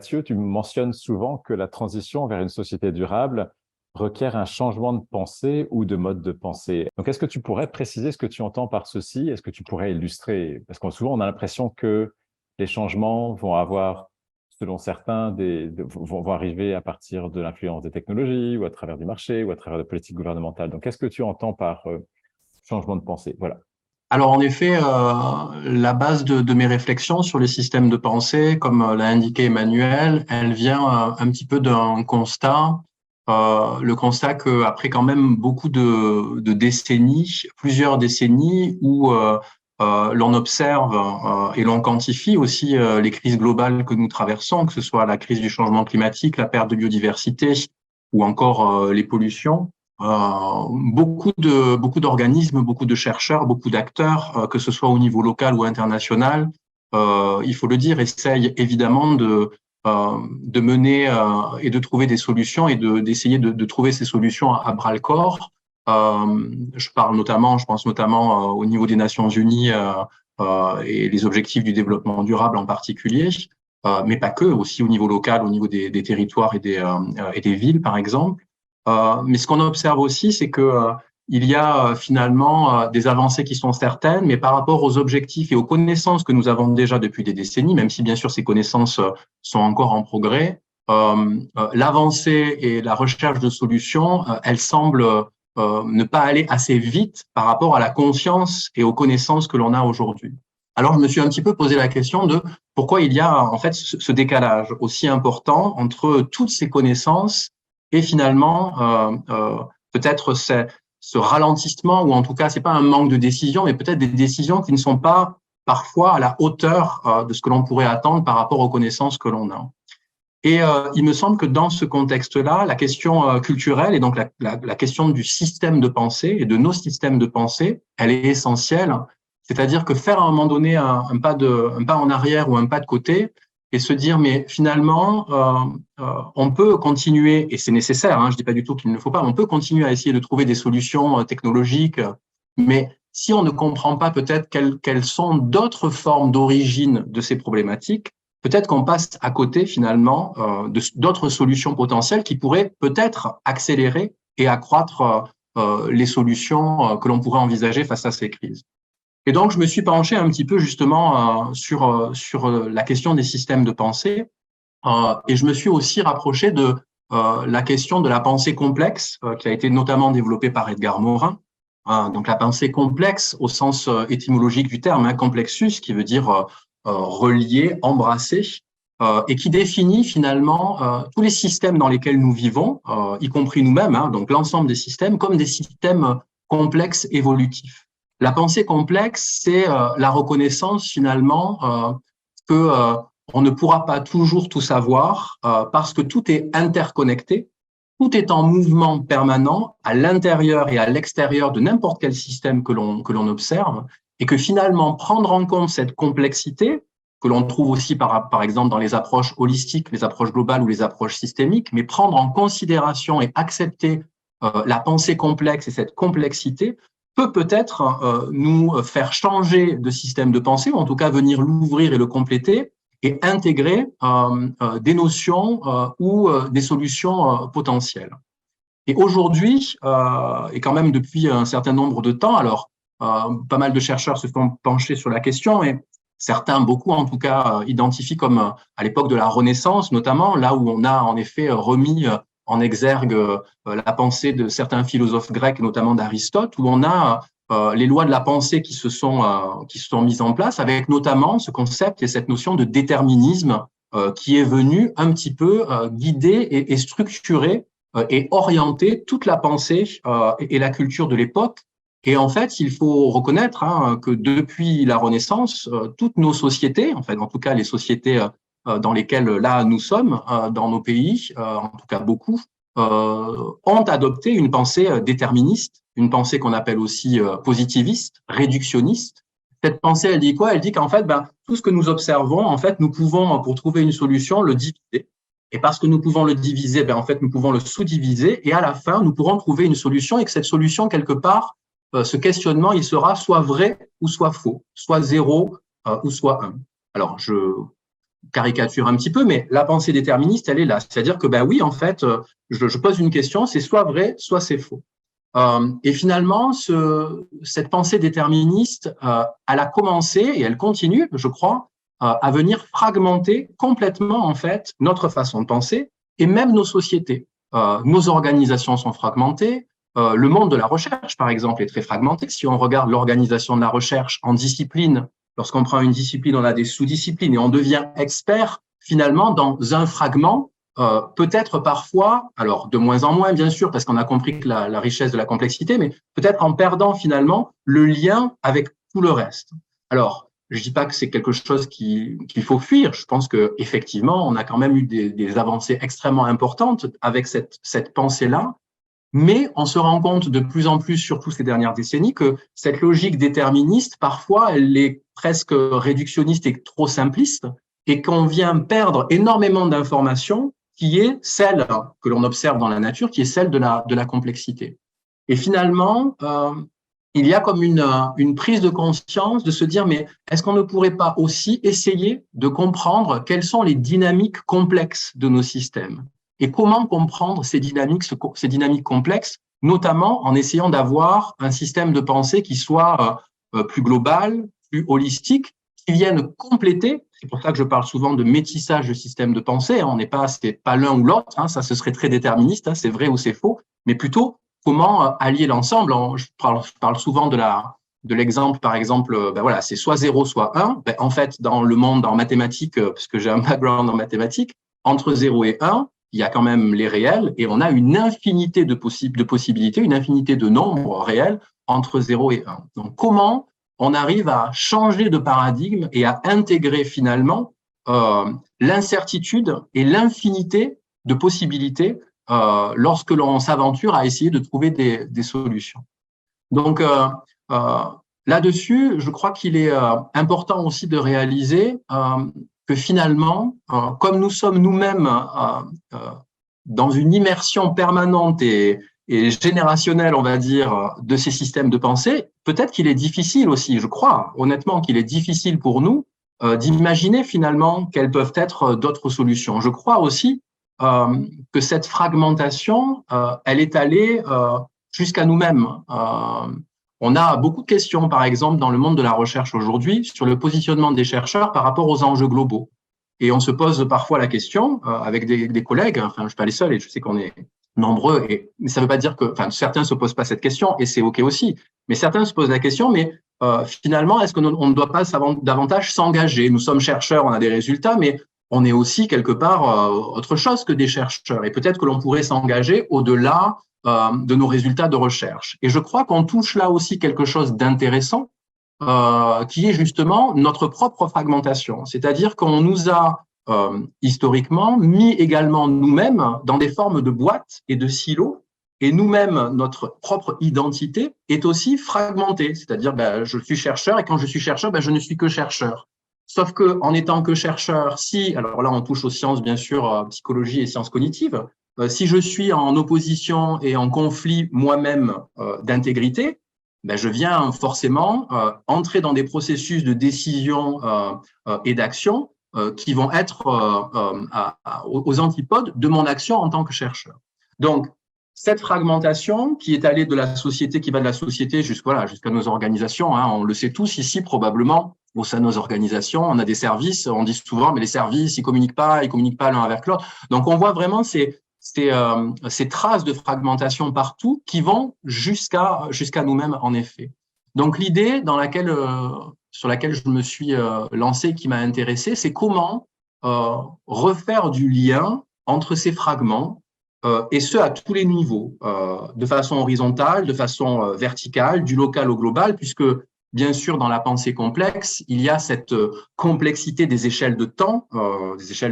Mathieu, tu mentionnes souvent que la transition vers une société durable requiert un changement de pensée ou de mode de pensée. Donc, est-ce que tu pourrais préciser ce que tu entends par ceci? Est-ce que tu pourrais illustrer? Parce que souvent, on a l'impression que les changements vont avoir, selon certains, vont arriver à partir de l'influence des technologies ou à travers du marché ou à travers de politiques gouvernementales. Donc, qu'est-ce que tu entends par changement de pensée? Voilà. Alors en effet, la base de mes réflexions sur les systèmes de pensée, comme l'a indiqué Emmanuel, elle vient un petit peu d'un constat, le constat qu'après quand même beaucoup de décennies, plusieurs décennies où l'on observe et l'on quantifie aussi les crises globales que nous traversons, que ce soit la crise du changement climatique, la perte de biodiversité ou encore les pollutions. Beaucoup d'organismes, beaucoup de chercheurs, beaucoup d'acteurs, que ce soit au niveau local ou international, il faut le dire, essayent évidemment de mener et de trouver des solutions et d'essayer de trouver ces solutions à bras le corps. Je pense notamment au niveau des Nations Unies et les objectifs du développement durable en particulier, mais pas que, aussi au niveau local, au niveau des territoires et des villes, par exemple. Mais ce qu'on observe aussi, c'est que il y a finalement des avancées qui sont certaines, mais par rapport aux objectifs et aux connaissances que nous avons déjà depuis des décennies, même si bien sûr ces connaissances sont encore en progrès, l'avancée et la recherche de solutions, elles semblent ne pas aller assez vite par rapport à la conscience et aux connaissances que l'on a aujourd'hui. Alors, je me suis un petit peu posé la question de pourquoi il y a en fait ce décalage aussi important entre toutes ces connaissances et finalement peut-être ce ralentissement, ou en tout cas c'est pas un manque de décision, mais peut-être des décisions qui ne sont pas parfois à la hauteur de ce que l'on pourrait attendre par rapport aux connaissances que l'on a. Et il me semble que dans ce contexte-là, la question culturelle et donc la question du système de pensée et de nos systèmes de pensée, elle est essentielle. C'est-à-dire que faire à un moment donné un pas en arrière ou un pas de côté et se dire mais finalement on peut continuer, et c'est nécessaire, hein, je dis pas du tout qu'il ne faut pas, on peut continuer à essayer de trouver des solutions technologiques, mais si on ne comprend pas peut-être quelles sont d'autres formes d'origine de ces problématiques, peut-être qu'on passe à côté finalement d'autres solutions potentielles qui pourraient peut-être accélérer et accroître les solutions que l'on pourrait envisager face à ces crises. Et donc, je me suis penché un petit peu justement sur la question des systèmes de pensée et je me suis aussi rapproché de la question de la pensée complexe qui a été notamment développée par Edgar Morin. Donc, la pensée complexe au sens étymologique du terme, hein, complexus, qui veut dire relier, embrasser, et qui définit finalement tous les systèmes dans lesquels nous vivons, y compris nous-mêmes, hein, donc l'ensemble des systèmes, comme des systèmes complexes évolutifs. La pensée complexe, c'est la reconnaissance finalement que on ne pourra pas toujours tout savoir parce que tout est interconnecté, tout est en mouvement permanent à l'intérieur et à l'extérieur de n'importe quel système que l'on observe, et que finalement prendre en compte cette complexité que l'on trouve aussi par exemple dans les approches holistiques, les approches globales ou les approches systémiques, mais prendre en considération et accepter la pensée complexe et cette complexité peut-être nous faire changer de système de pensée, ou en tout cas venir l'ouvrir et le compléter, et intégrer des notions ou des solutions potentielles. Et aujourd'hui, et quand même depuis un certain nombre de temps, alors pas mal de chercheurs se sont penchés sur la question, et certains, beaucoup en tout cas, identifient comme à l'époque de la Renaissance notamment, là où on a en effet remis en exergue la pensée de certains philosophes grecs, notamment d'Aristote, où on a les lois de la pensée qui se sont mises en place, avec notamment ce concept et cette notion de déterminisme qui est venu un petit peu guider et structurer et orienter toute la pensée et la culture de l'époque. Et en fait, il faut reconnaître que depuis la Renaissance, toutes nos sociétés, en fait, en tout cas les sociétés dans lesquelles là nous sommes, dans nos pays, en tout cas beaucoup, ont adopté une pensée déterministe, une pensée qu'on appelle aussi positiviste, réductionniste. Cette pensée, elle dit quoi? Elle dit qu'en fait, tout ce que nous observons, en fait, nous pouvons, pour trouver une solution, le diviser. Et parce que nous pouvons le diviser, en fait, nous pouvons le sous-diviser, et à la fin, nous pourrons trouver une solution, et que cette solution, quelque part, ce questionnement, il sera soit vrai ou soit faux, soit 0 ou soit 1. Alors, caricature un petit peu, mais la pensée déterministe, elle est là. C'est-à-dire que, ben oui, en fait, je pose une question, c'est soit vrai, soit c'est faux. Et finalement, cette pensée déterministe, elle a commencé et elle continue, je crois, à venir fragmenter complètement, en fait, notre façon de penser et même nos sociétés. Nos organisations sont fragmentées. Le monde de la recherche, par exemple, est très fragmenté. Si on regarde l'organisation de la recherche en discipline, lorsqu'on prend une discipline, on a des sous-disciplines et on devient expert, finalement, dans un fragment, peut-être parfois, alors de moins en moins bien sûr, parce qu'on a compris que la richesse de la complexité, mais peut-être en perdant finalement le lien avec tout le reste. Alors, je dis pas que c'est quelque chose qu'il faut fuir. Je pense que effectivement, on a quand même eu des avancées extrêmement importantes avec cette pensée-là, mais on se rend compte de plus en plus, surtout ces dernières décennies, que cette logique déterministe, parfois, elle est presque réductionniste et trop simpliste, et qu'on vient perdre énormément d'informations qui est celle que l'on observe dans la nature, qui est celle de la complexité. Et finalement, il y a comme une prise de conscience de se dire, mais est-ce qu'on ne pourrait pas aussi essayer de comprendre quelles sont les dynamiques complexes de nos systèmes et comment comprendre ces dynamiques complexes, notamment en essayant d'avoir un système de pensée qui soit plus global, plus holistique, qui vienne compléter. C'est pour ça que je parle souvent de métissage de système de pensée. On n'est pas, c'est pas l'un ou l'autre. Hein, ça, ce serait très déterministe. Hein, c'est vrai ou c'est faux. Mais plutôt comment allier l'ensemble. Je parle souvent de l'exemple, par exemple, ben voilà, c'est soit 0, soit 1. Ben, en fait, dans le monde, en mathématiques, puisque j'ai un background en mathématiques, entre 0 et 1, il y a quand même les réels et on a une infinité de possibilités, une infinité de nombres réels entre 0 et 1. Donc, comment on arrive à changer de paradigme et à intégrer finalement l'incertitude et l'infinité de possibilités lorsque l'on s'aventure à essayer de trouver des solutions. Donc, là-dessus, je crois qu'il est important aussi de réaliser que finalement, comme nous sommes nous-mêmes dans une immersion permanente et générationnelle, on va dire, de ces systèmes de pensée, peut-être qu'il est difficile aussi, je crois honnêtement qu'il est difficile pour nous d'imaginer finalement quelles peuvent être d'autres solutions. Je crois aussi que cette fragmentation, elle est allée jusqu'à nous-mêmes. On a beaucoup de questions, par exemple, dans le monde de la recherche aujourd'hui, sur le positionnement des chercheurs par rapport aux enjeux globaux. Et on se pose parfois la question avec des collègues, enfin, je ne suis pas les seuls et je sais qu'on est nombreux, mais ça ne veut pas dire que, enfin, certains ne se posent pas cette question et c'est OK aussi, mais certains se posent la question, mais finalement, est-ce qu'on ne doit pas davantage s'engager? Nous sommes chercheurs, on a des résultats, mais on est aussi quelque part autre chose que des chercheurs. Et peut-être que l'on pourrait s'engager au-delà de nos résultats de recherche. Et je crois qu'on touche là aussi quelque chose d'intéressant, qui est justement notre propre fragmentation. C'est-à-dire qu'on nous a historiquement mis également nous-mêmes dans des formes de boîtes et de silos, et nous-mêmes, notre propre identité est aussi fragmentée. C'est-à-dire, ben, je suis chercheur, et quand je suis chercheur, ben, je ne suis que chercheur. Sauf que en étant que chercheur, si, alors là on touche aux sciences bien sûr, psychologie et sciences cognitives, si je suis en opposition et en conflit moi-même d'intégrité, ben je viens forcément entrer dans des processus de décision et d'action qui vont être aux antipodes de mon action en tant que chercheur. Donc, cette fragmentation qui est allée de la société, qui va de la société jusqu'à nos organisations, hein, on le sait tous ici probablement, au sein de nos organisations, on a des services, on dit souvent, mais les services, ils communiquent pas l'un avec l'autre. Donc, on voit vraiment ces traces de fragmentation partout qui vont jusqu'à nous-mêmes, en effet. Donc, l'idée sur laquelle je me suis lancé, qui m'a intéressé, c'est comment refaire du lien entre ces fragments, et ce, à tous les niveaux, de façon horizontale, de façon verticale, du local au global, puisque bien sûr, dans la pensée complexe, il y a cette complexité des échelles de temps, que ce soit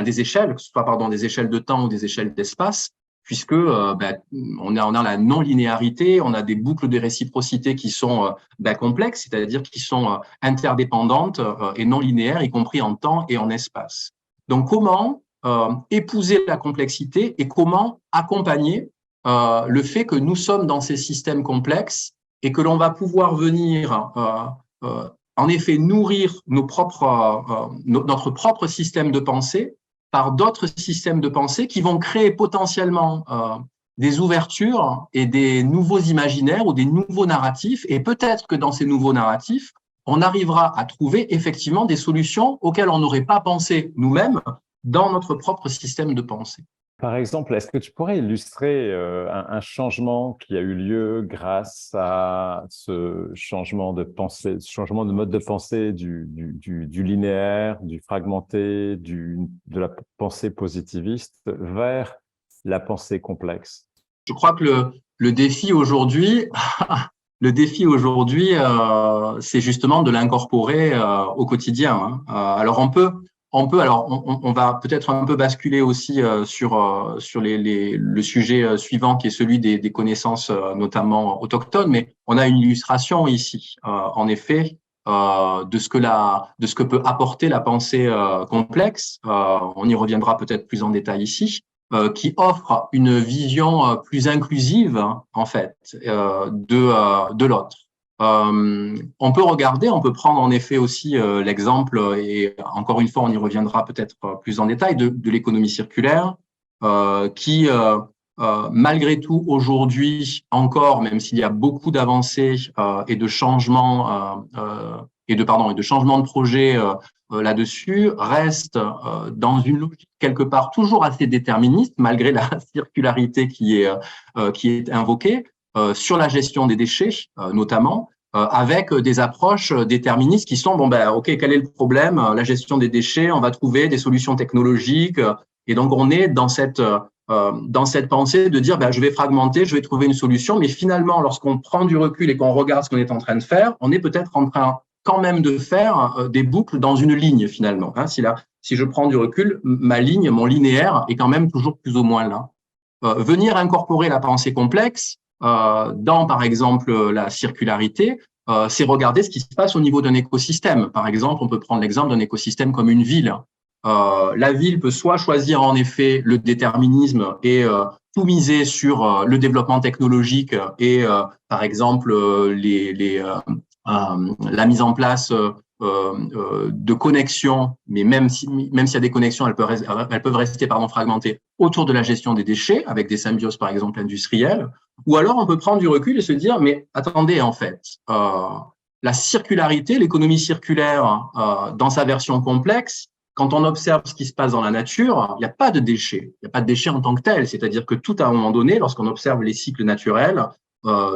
des échelles de temps ou des échelles d'espace, puisque on a la non-linéarité, on a des boucles de réciprocité qui sont complexes, c'est-à-dire qui sont interdépendantes et non linéaires, y compris en temps et en espace. Donc, comment épouser la complexité et comment accompagner le fait que nous sommes dans ces systèmes complexes et que l'on va pouvoir venir en effet nourrir notre propre système de pensée par d'autres systèmes de pensée qui vont créer potentiellement des ouvertures et des nouveaux imaginaires ou des nouveaux narratifs. Et peut-être que dans ces nouveaux narratifs, on arrivera à trouver effectivement des solutions auxquelles on n'aurait pas pensé nous-mêmes dans notre propre système de pensée. Par exemple, est-ce que tu pourrais illustrer un changement qui a eu lieu grâce à ce changement de pensée, ce changement de mode de pensée du linéaire, du fragmenté, de la pensée positiviste vers la pensée complexe? Je crois que le défi aujourd'hui, c'est justement de l'incorporer au quotidien. Alors on va peut-être un peu basculer aussi sur le sujet suivant qui est celui des connaissances notamment autochtones, mais on a une illustration ici, en effet, de ce que peut apporter la pensée complexe. On y reviendra peut-être plus en détail ici. Qui offre une vision plus inclusive, en fait, de l'autre. On peut prendre en effet aussi l'exemple, et encore une fois, on y reviendra peut-être plus en détail, de l'économie circulaire, qui, malgré tout, aujourd'hui encore, même s'il y a beaucoup d'avancées et de changements et de changements de projet là-dessus, reste dans une logique quelque part toujours assez déterministe, malgré la circularité qui est invoquée, sur la gestion des déchets, notamment, avec des approches déterministes qui sont, OK, quel est le problème? La gestion des déchets, on va trouver des solutions technologiques, et donc on est dans cette pensée de dire, je vais fragmenter, je vais trouver une solution, mais finalement, lorsqu'on prend du recul et qu'on regarde ce qu'on est en train de faire, on est peut-être en train quand même de faire des boucles dans une ligne finalement. Si je prends du recul, ma ligne, mon linéaire est quand même toujours plus ou moins là. Venir incorporer la pensée complexe dans, par exemple, la circularité, c'est regarder ce qui se passe au niveau d'un écosystème. Par exemple, on peut prendre l'exemple d'un écosystème comme une ville. La ville peut soit choisir en effet le déterminisme et tout miser sur le développement technologique et, par exemple, la mise en place de connexions, mais même s'il y a des connexions, elles peuvent rester fragmentées autour de la gestion des déchets, avec des symbioses, par exemple, industrielles. Ou alors, on peut prendre du recul et se dire, mais attendez, en fait, la circularité, l'économie circulaire, dans sa version complexe, quand on observe ce qui se passe dans la nature, il n'y a pas de déchets. Il n'y a pas de déchets en tant que tel. C'est-à-dire que tout à un moment donné, lorsqu'on observe les cycles naturels,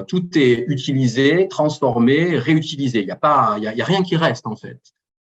tout est utilisé, transformé, réutilisé. Il y a rien qui reste, en fait.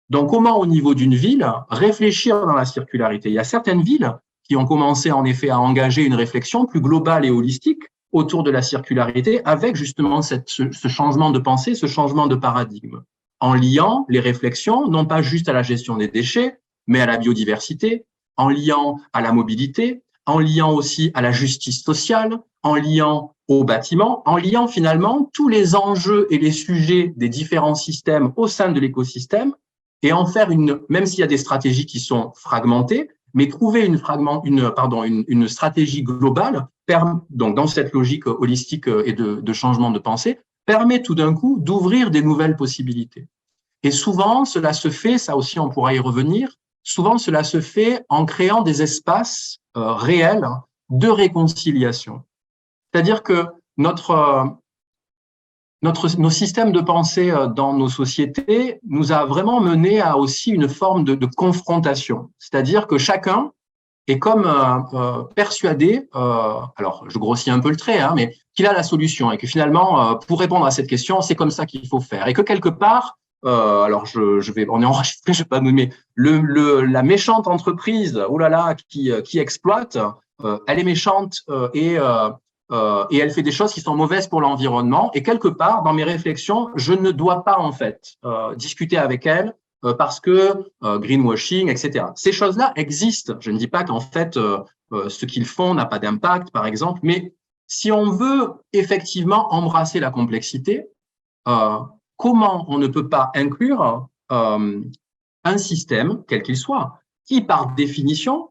Donc, comment, au niveau d'une ville, réfléchir dans la circularité? Il y a certaines villes qui ont commencé, en effet, à engager une réflexion plus globale et holistique autour de la circularité avec, justement, ce changement de pensée, ce changement de paradigme, en liant les réflexions, non pas juste à la gestion des déchets, mais à la biodiversité, en liant à la mobilité, en liant aussi à la justice sociale, en liant au bâtiment, en liant finalement tous les enjeux et les sujets des différents systèmes au sein de l'écosystème et en faire même s'il y a des stratégies qui sont fragmentées, mais trouver une stratégie globale, donc dans cette logique holistique et de changement de pensée, permet tout d'un coup d'ouvrir des nouvelles possibilités. Et souvent, cela se fait, ça aussi on pourra y revenir, souvent cela se fait en créant des espaces réels de réconciliation. C'est-à-dire que nos systèmes de pensée dans nos sociétés nous a vraiment mené à aussi une forme de confrontation. C'est-à-dire que chacun est comme persuadé, alors je grossis un peu le trait, mais qu'il a la solution et que finalement, pour répondre à cette question, c'est comme ça qu'il faut faire. Et que quelque part, alors on est enregistré, je ne vais pas nommer, la méchante entreprise, qui exploite, elle est méchante et elle fait des choses qui sont mauvaises pour l'environnement. Et quelque part, dans mes réflexions, je ne dois pas en fait discuter avec elle parce que greenwashing, etc. Ces choses-là existent. Je ne dis pas qu'en fait, ce qu'ils font n'a pas d'impact, par exemple, mais si on veut effectivement embrasser la complexité, comment on ne peut pas inclure un système, quel qu'il soit, qui par définition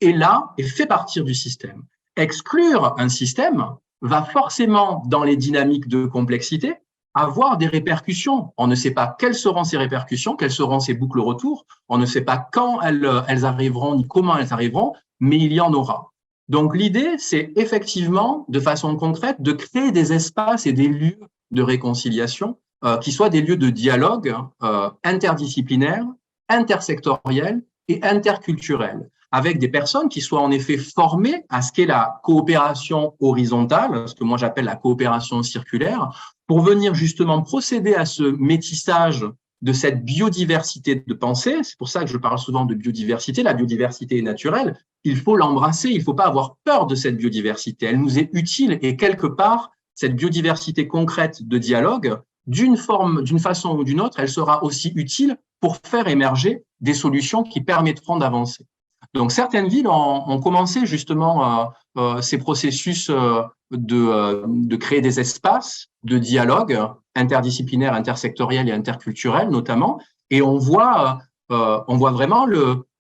est là et fait partie du système. Exclure un système va forcément, dans les dynamiques de complexité, avoir des répercussions. On ne sait pas quelles seront ces répercussions, quelles seront ces boucles retour. On ne sait pas quand elles arriveront ni comment elles arriveront, mais il y en aura. Donc l'idée, c'est effectivement, de façon concrète, de créer des espaces et des lieux de réconciliation qui soient des lieux de dialogue interdisciplinaires, intersectoriels et interculturels, avec des personnes qui soient en effet formées à ce qu'est la coopération horizontale, ce que moi j'appelle la coopération circulaire, pour venir justement procéder à ce métissage de cette biodiversité de pensée. C'est pour ça que je parle souvent de biodiversité. La biodiversité est naturelle. Il faut l'embrasser. Il ne faut pas avoir peur de cette biodiversité. Elle nous est utile et quelque part, cette biodiversité concrète de dialogue, d'une façon ou d'une autre, elle sera aussi utile pour faire émerger des solutions qui permettront d'avancer. Donc, certaines villes ont commencé justement ces processus de créer des espaces de dialogue interdisciplinaires, intersectoriels et interculturels notamment. Et on voit vraiment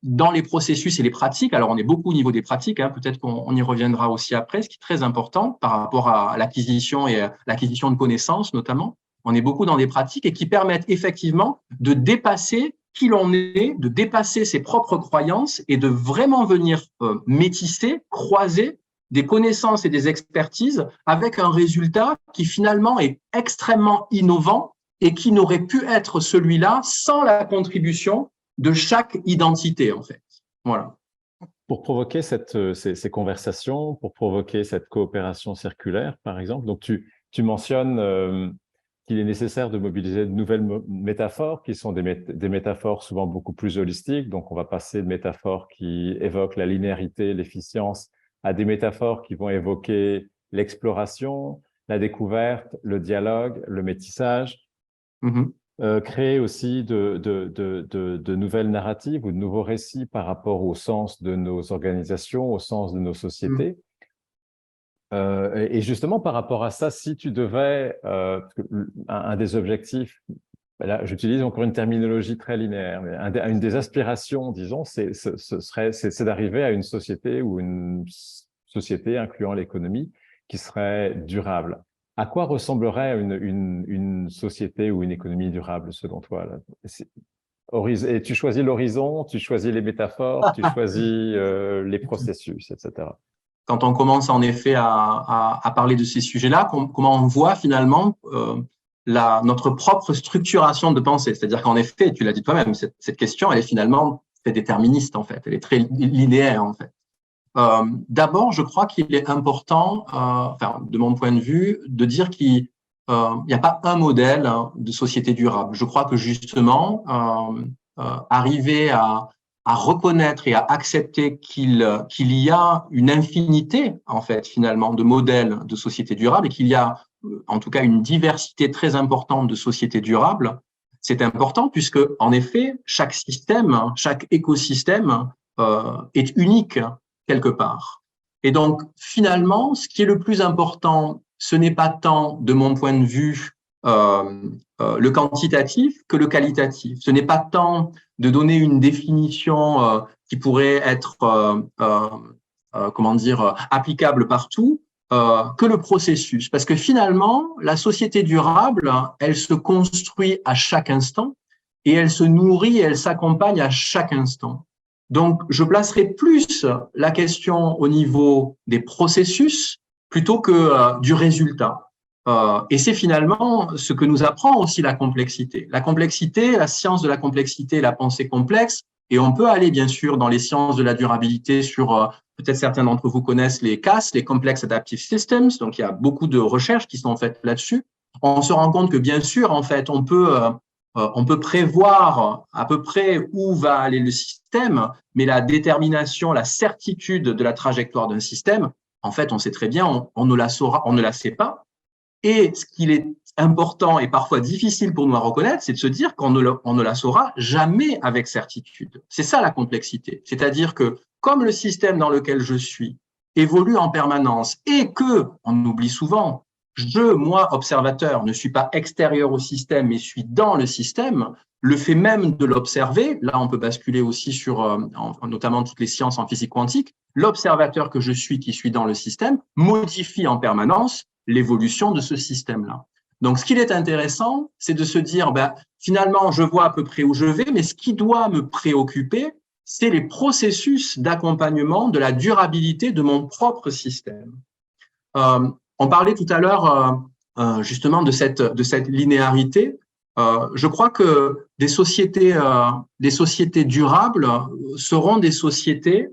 dans les processus et les pratiques, alors on est beaucoup au niveau des pratiques, peut-être qu'on y reviendra aussi après, ce qui est très important par rapport à l'acquisition et l'acquisition de connaissances notamment. On est beaucoup dans des pratiques et qui permettent effectivement de dépasser qui l'on est, de dépasser ses propres croyances et de vraiment venir métisser, croiser des connaissances et des expertises avec un résultat qui finalement est extrêmement innovant et qui n'aurait pu être celui-là sans la contribution de chaque identité, en fait. Voilà. Pour provoquer ces conversations, pour provoquer cette coopération circulaire, par exemple, donc tu mentionnes qu'il est nécessaire de mobiliser de nouvelles métaphores qui sont des métaphores souvent beaucoup plus holistiques. Donc, on va passer de métaphores qui évoquent la linéarité, l'efficience, à des métaphores qui vont évoquer l'exploration, la découverte, le dialogue, le métissage. Créer aussi de nouvelles narratives ou de nouveaux récits par rapport au sens de nos organisations, au sens de nos sociétés. Et justement, par rapport à ça, si tu devais, un des objectifs, là, j'utilise encore une terminologie très linéaire, mais une des aspirations, disons, c'est d'arriver à une société ou une société incluant l'économie qui serait durable. À quoi ressemblerait une société ou une économie durable selon toi là? Et tu choisis l'horizon, tu choisis les métaphores, tu choisis les processus, etc. Quand on commence en effet à parler de ces sujets-là, comment on voit finalement notre propre structuration de pensée. C'est-à-dire qu'en effet, tu l'as dit toi-même, cette question, elle est finalement très déterministe en fait, elle est très linéaire en fait. D'abord, je crois qu'il est important, de mon point de vue, de dire qu'il n'y a pas un modèle de société durable. Je crois que justement, arriver à reconnaître et à accepter qu'il y a une infinité, en fait, finalement, de modèles de société durable et qu'il y a, en tout cas, une diversité très importante de sociétés durables, c'est important puisque, en effet, chaque système, chaque écosystème est unique quelque part. Et donc, finalement, ce qui est le plus important, ce n'est pas tant, de mon point de vue, le quantitatif que le qualitatif. Ce n'est pas tant de donner une définition qui pourrait être, applicable partout, que le processus. Parce que finalement, la société durable, elle se construit à chaque instant et elle se nourrit et elle s'accompagne à chaque instant. Donc, je placerai plus la question au niveau des processus plutôt que du résultat. Et c'est finalement ce que nous apprend aussi la complexité. La complexité, la science de la complexité, la pensée complexe, et on peut aller bien sûr dans les sciences de la durabilité sur, peut-être certains d'entre vous connaissent les CAS, les Complex Adaptive Systems, donc il y a beaucoup de recherches qui sont faites là-dessus. On se rend compte que bien sûr, en fait, on peut prévoir à peu près où va aller le système, mais la détermination, la certitude de la trajectoire d'un système, en fait, on sait très bien, on ne la saura, on ne la sait pas. Et ce qu'il est important et parfois difficile pour nous à reconnaître, c'est de se dire qu'on ne la saura jamais avec certitude. C'est ça la complexité. C'est-à-dire que comme le système dans lequel je suis évolue en permanence et que, on oublie souvent, moi, observateur, ne suis pas extérieur au système, mais suis dans le système, le fait même de l'observer, là on peut basculer aussi sur notamment toutes les sciences en physique quantique, l'observateur que je suis, qui suis dans le système, modifie en permanence l'évolution de ce système-là. Donc, ce qu'il est intéressant, c'est de se dire, finalement, je vois à peu près où je vais, mais ce qui doit me préoccuper, c'est les processus d'accompagnement de la durabilité de mon propre système. On parlait tout à l'heure justement de cette linéarité. Je crois que des sociétés durables seront des sociétés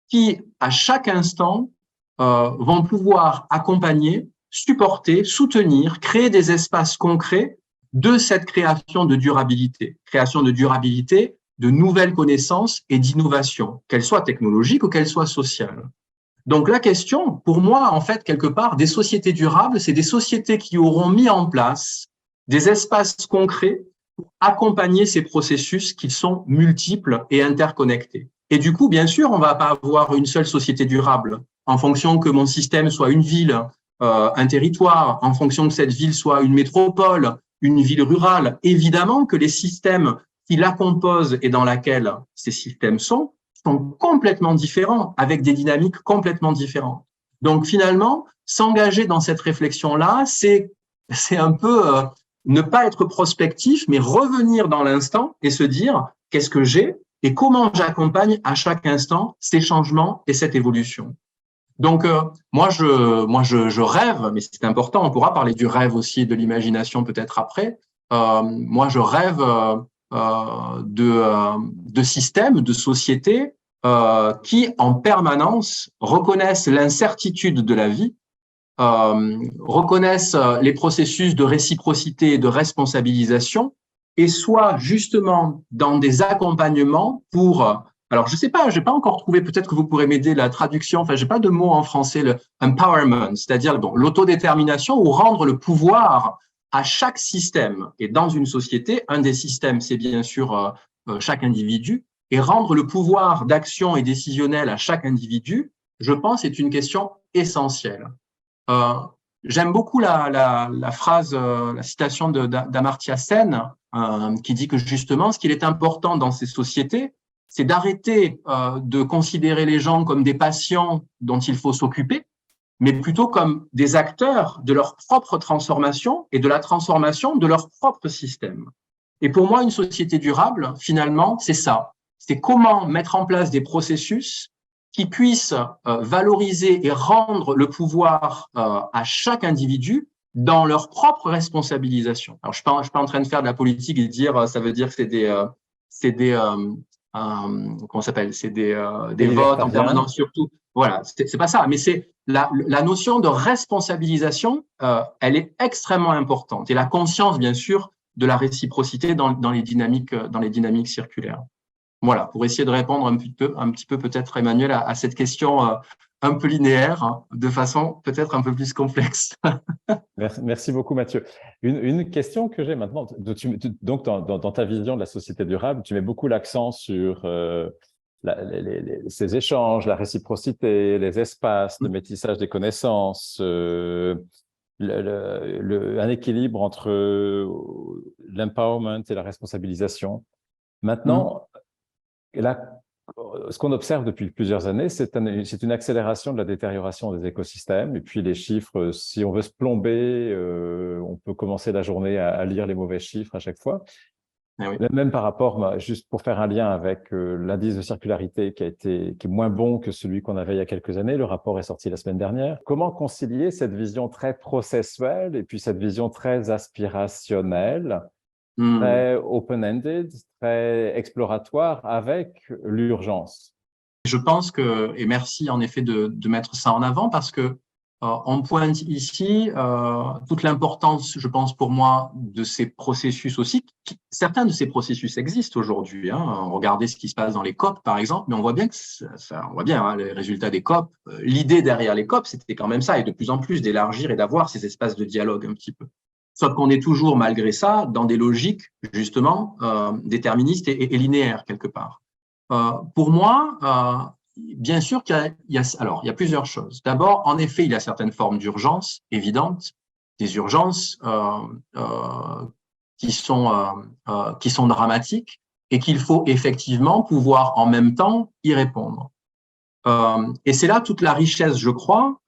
qui, à chaque instant, vont pouvoir accompagner, supporter, soutenir, créer des espaces concrets de cette création de durabilité. Création de durabilité, de nouvelles connaissances et d'innovation, qu'elles soient technologiques ou qu'elles soient sociales. Donc la question, pour moi, en fait, quelque part, des sociétés durables, c'est des sociétés qui auront mis en place des espaces concrets pour accompagner ces processus qui sont multiples et interconnectés. Et du coup, bien sûr, on ne va pas avoir une seule société durable en fonction que mon système soit une ville, un territoire, en fonction que cette ville soit une métropole, une ville rurale. Évidemment que les systèmes qui la composent et dans lesquels ces systèmes sont complètement différents, avec des dynamiques complètement différentes. Donc finalement, s'engager dans cette réflexion-là, c'est un peu ne pas être prospectif, mais revenir dans l'instant et se dire qu'est-ce que j'ai et comment j'accompagne à chaque instant ces changements et cette évolution. Donc moi je rêve, mais c'est important, on pourra parler du rêve aussi, de l'imagination peut-être après. Moi je rêve de systèmes, de sociétés qui, en permanence, reconnaissent l'incertitude de la vie, reconnaissent les processus de réciprocité et de responsabilisation, et soient justement dans des accompagnements pour… Alors, je sais pas, j'ai pas encore trouvé, peut-être que vous pourrez m'aider la traduction, enfin, j'ai pas de mot en français, le empowerment, c'est-à-dire l'autodétermination ou rendre le pouvoir à chaque système. Et dans une société, un des systèmes, c'est bien sûr chaque individu, et rendre le pouvoir d'action et décisionnel à chaque individu, je pense, est une question essentielle. J'aime beaucoup la phrase, la citation d'Amartya Sen, qui dit que justement, ce qu'il est important dans ces sociétés, c'est d'arrêter de considérer les gens comme des patients dont il faut s'occuper, mais plutôt comme des acteurs de leur propre transformation et de la transformation de leur propre système. Et pour moi, une société durable, finalement, c'est ça. C'est comment mettre en place des processus qui puissent valoriser et rendre le pouvoir à chaque individu dans leur propre responsabilisation. Alors, je suis pas en train de faire de la politique et de dire ça veut dire que c'est des comment ça s'appelle, c'est des votes en permanence surtout. Voilà, c'est pas ça, mais c'est la notion de responsabilisation, elle est extrêmement importante, et la conscience, bien sûr, de la réciprocité dans les dynamiques circulaires. Voilà, pour essayer de répondre un petit peu peut-être, Emmanuel, à cette question un peu linéaire, hein, de façon peut-être un peu plus complexe. Merci beaucoup, Mathieu. Une question que j'ai maintenant, donc dans ta vision de la société durable, tu mets beaucoup l'accent sur ces échanges, la réciprocité, les espaces de métissage des connaissances, un équilibre entre l'empowerment et la responsabilisation. Maintenant, là, ce qu'on observe depuis plusieurs années, c'est une accélération de la détérioration des écosystèmes. Et puis les chiffres, si on veut se plomber, on peut commencer la journée à lire les mauvais chiffres à chaque fois. Ah oui. Même par rapport, juste pour faire un lien avec l'indice de circularité qui est moins bon que celui qu'on avait il y a quelques années, le rapport est sorti la semaine dernière. Comment concilier cette vision très processuelle et puis cette vision très aspirationnelle, très open-ended, très exploratoire avec l'urgence? Je pense que, et merci en effet de mettre ça en avant, parce que on pointe ici toute l'importance, je pense pour moi, de ces processus aussi. Certains de ces processus existent aujourd'hui. Hein. Regardez ce qui se passe dans les COP, par exemple, mais on voit bien que on voit bien les résultats des COP. L'idée derrière les COP, c'était quand même ça, et de plus en plus d'élargir et d'avoir ces espaces de dialogue un petit peu. Sauf qu'on est toujours, malgré ça, dans des logiques, justement, déterministes et linéaires, quelque part. Pour moi, bien sûr qu'il y a plusieurs choses. D'abord, en effet, il y a certaines formes d'urgence évidentes, des urgences qui sont dramatiques et qu'il faut effectivement pouvoir en même temps y répondre. Et c'est là toute la richesse, je crois,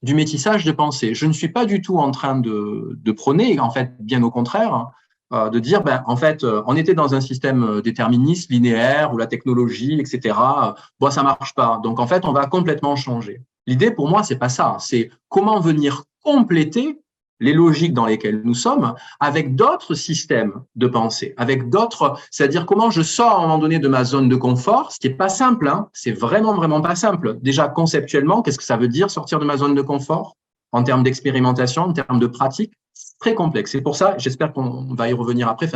du métissage de pensée. Je ne suis pas du tout en train de prôner, en fait, bien au contraire, de dire, en fait, on était dans un système déterministe, linéaire, où la technologie, etc., ça marche pas. Donc, en fait, on va complètement changer. L'idée, pour moi, c'est pas ça. C'est comment venir compléter les logiques dans lesquelles nous sommes, avec d'autres systèmes de pensée, avec d'autres, c'est-à-dire comment je sors à un moment donné de ma zone de confort, ce qui est pas simple, hein, c'est vraiment, vraiment pas simple. Déjà, conceptuellement, qu'est-ce que ça veut dire sortir de ma zone de confort en termes d'expérimentation, en termes de pratique? C'est très complexe. C'est pour ça, j'espère qu'on va y revenir après,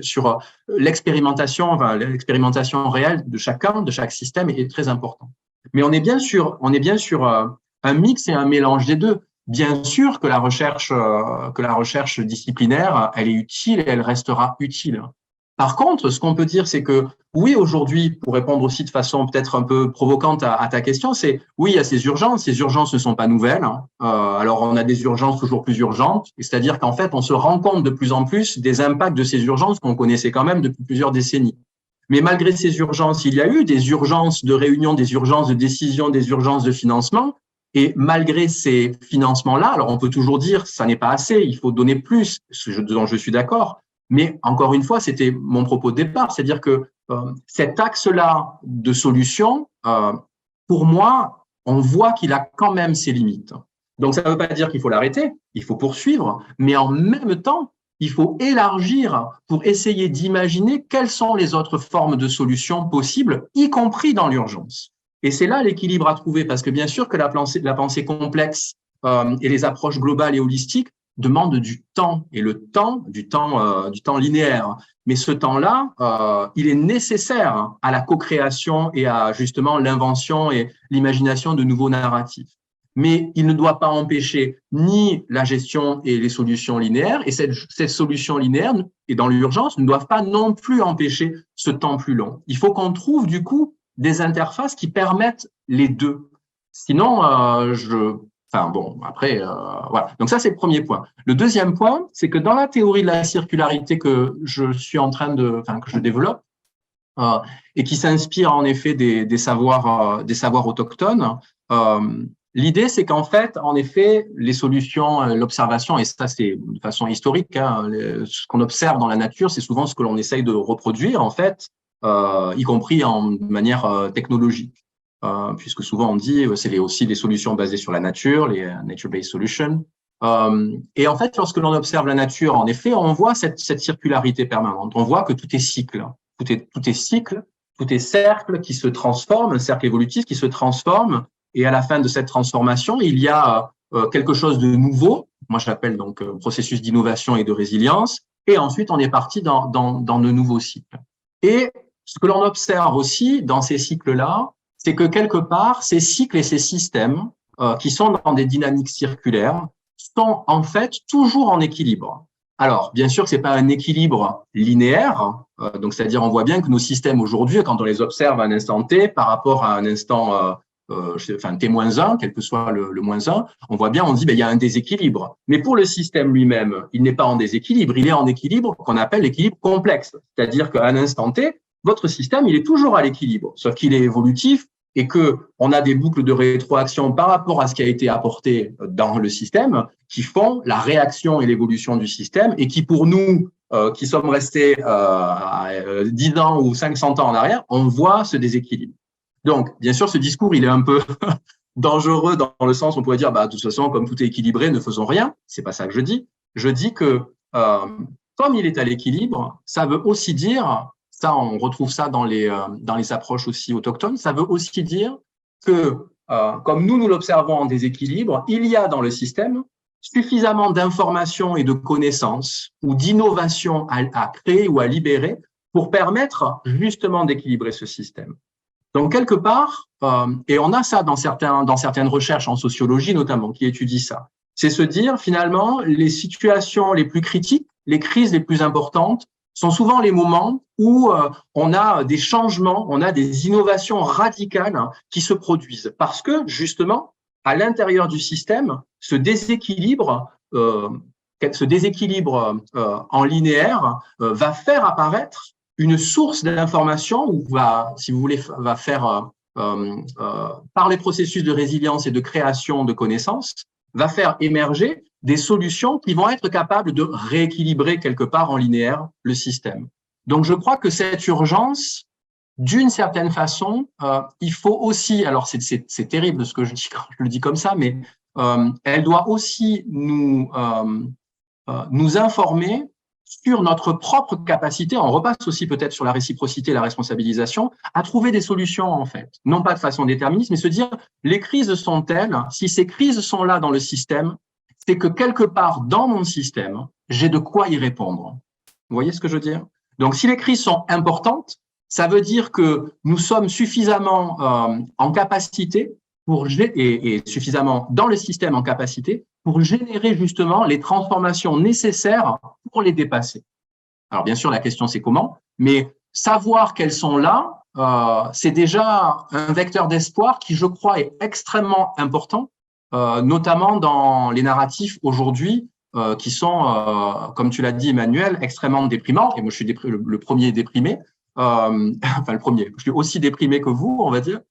sur l'expérimentation, l'expérimentation réelle de chacun, de chaque système est très important. Mais on est bien sûr un mix et un mélange des deux. Bien sûr que la recherche disciplinaire, elle est utile et elle restera utile. Par contre, ce qu'on peut dire, c'est que oui, aujourd'hui, pour répondre aussi de façon peut-être un peu provocante à ta question, c'est oui, il y a ces urgences. Ces urgences ne sont pas nouvelles. Alors, on a des urgences toujours plus urgentes, c'est-à-dire qu'en fait, on se rend compte de plus en plus des impacts de ces urgences qu'on connaissait quand même depuis plusieurs décennies. Mais malgré ces urgences, il y a eu des urgences de réunion, des urgences de décision, des urgences de financement. Et malgré ces financements-là, alors on peut toujours dire ça n'est pas assez, il faut donner plus, ce dont je suis d'accord. Mais encore une fois, c'était mon propos de départ, c'est-à-dire que cet axe-là de solution, pour moi, on voit qu'il a quand même ses limites. Donc ça ne veut pas dire qu'il faut l'arrêter, il faut poursuivre, mais en même temps, il faut élargir pour essayer d'imaginer quelles sont les autres formes de solutions possibles, y compris dans l'urgence. Et c'est là l'équilibre à trouver, parce que bien sûr que la pensée complexe et les approches globales et holistiques demandent du temps, et le temps, du temps linéaire. Mais ce temps-là, il est nécessaire à la co-création et à justement l'invention et l'imagination de nouveaux narratifs. Mais il ne doit pas empêcher ni la gestion et les solutions linéaires, et cette solution linéaire et dans l'urgence ne doivent pas non plus empêcher ce temps plus long. Il faut qu'on trouve du coup des interfaces qui permettent les deux. Sinon, voilà. Donc ça, c'est le premier point. Le deuxième point, c'est que dans la théorie de la circularité que je suis en train que je développe, et qui s'inspire en effet des savoirs autochtones, l'idée, c'est qu'en fait, en effet, les solutions, l'observation, et ça, c'est de façon historique, hein, ce qu'on observe dans la nature, c'est souvent ce que l'on essaye de reproduire, en fait, y compris en manière technologique. Puisque souvent on dit c'est aussi des solutions basées sur la nature, les nature-based solutions. Et en fait, lorsque l'on observe la nature, en effet, on voit cette circularité permanente. On voit que tout est cycle, tout est cycle, tout est cercle qui se transforme, un cercle évolutif qui se transforme. Et à la fin de cette transformation, il y a quelque chose de nouveau. Moi, j'appelle donc processus d'innovation et de résilience. Et ensuite, on est parti dans de nouveaux cycles. Et ce que l'on observe aussi dans ces cycles-là, c'est que quelque part, ces cycles et ces systèmes qui sont dans des dynamiques circulaires sont en fait toujours en équilibre. Alors, bien sûr que c'est pas un équilibre linéaire, donc c'est-à-dire on voit bien que nos systèmes aujourd'hui, quand on les observe à un instant T par rapport à un instant T-1, quel que soit le -1, on voit bien, on dit, il y a un déséquilibre. Mais pour le système lui-même, il n'est pas en déséquilibre, il est en équilibre qu'on appelle l'équilibre complexe. C'est-à-dire qu'à un instant T, votre système, il est toujours à l'équilibre, sauf qu'il est évolutif et que on a des boucles de rétroaction par rapport à ce qui a été apporté dans le système qui font la réaction et l'évolution du système et qui, pour nous, qui sommes restés 10 ans ou 500 ans en arrière, on voit ce déséquilibre. Donc, bien sûr, ce discours, il est un peu dangereux dans le sens où on pourrait dire, de toute façon, comme tout est équilibré, ne faisons rien. C'est pas ça que je dis. Je dis que comme il est à l'équilibre, ça veut aussi dire, ça, on retrouve ça dans les approches aussi autochtones, ça veut aussi dire que comme nous l'observons en déséquilibre, il y a dans le système suffisamment d'informations et de connaissances ou d'innovations à créer ou à libérer pour permettre justement d'équilibrer ce système. Donc, quelque part, et on a ça dans certaines recherches en sociologie notamment, qui étudient ça, c'est se dire finalement les situations les plus critiques, les crises les plus importantes sont souvent les moments où on a des changements, on a des innovations radicales qui se produisent parce que justement, à l'intérieur du système, ce déséquilibre en linéaire va faire apparaître une source d'information ou va faire par les processus de résilience et de création de connaissances, va faire émerger des solutions qui vont être capables de rééquilibrer quelque part en linéaire le système. Donc, je crois que cette urgence, d'une certaine façon, il faut aussi, alors c'est terrible ce que je dis quand je le dis comme ça, mais elle doit aussi nous informer sur notre propre capacité, on repasse aussi peut-être sur la réciprocité et la responsabilisation, à trouver des solutions en fait. Non pas de façon déterministe, mais se dire, les crises sont telles, si ces crises sont là dans le système, c'est que quelque part dans mon système, j'ai de quoi y répondre. Vous voyez ce que je veux dire? Donc si les crises sont importantes, ça veut dire que nous sommes suffisamment en capacité et suffisamment dans le système en capacité pour générer justement les transformations nécessaires pour les dépasser. Alors bien sûr, la question c'est comment, mais savoir qu'elles sont là, c'est déjà un vecteur d'espoir qui, je crois, est extrêmement important, notamment dans les narratifs aujourd'hui qui sont, comme tu l'as dit Emmanuel, extrêmement déprimants. Et moi, je suis le premier déprimé, enfin le premier, je suis aussi déprimé que vous, on va dire.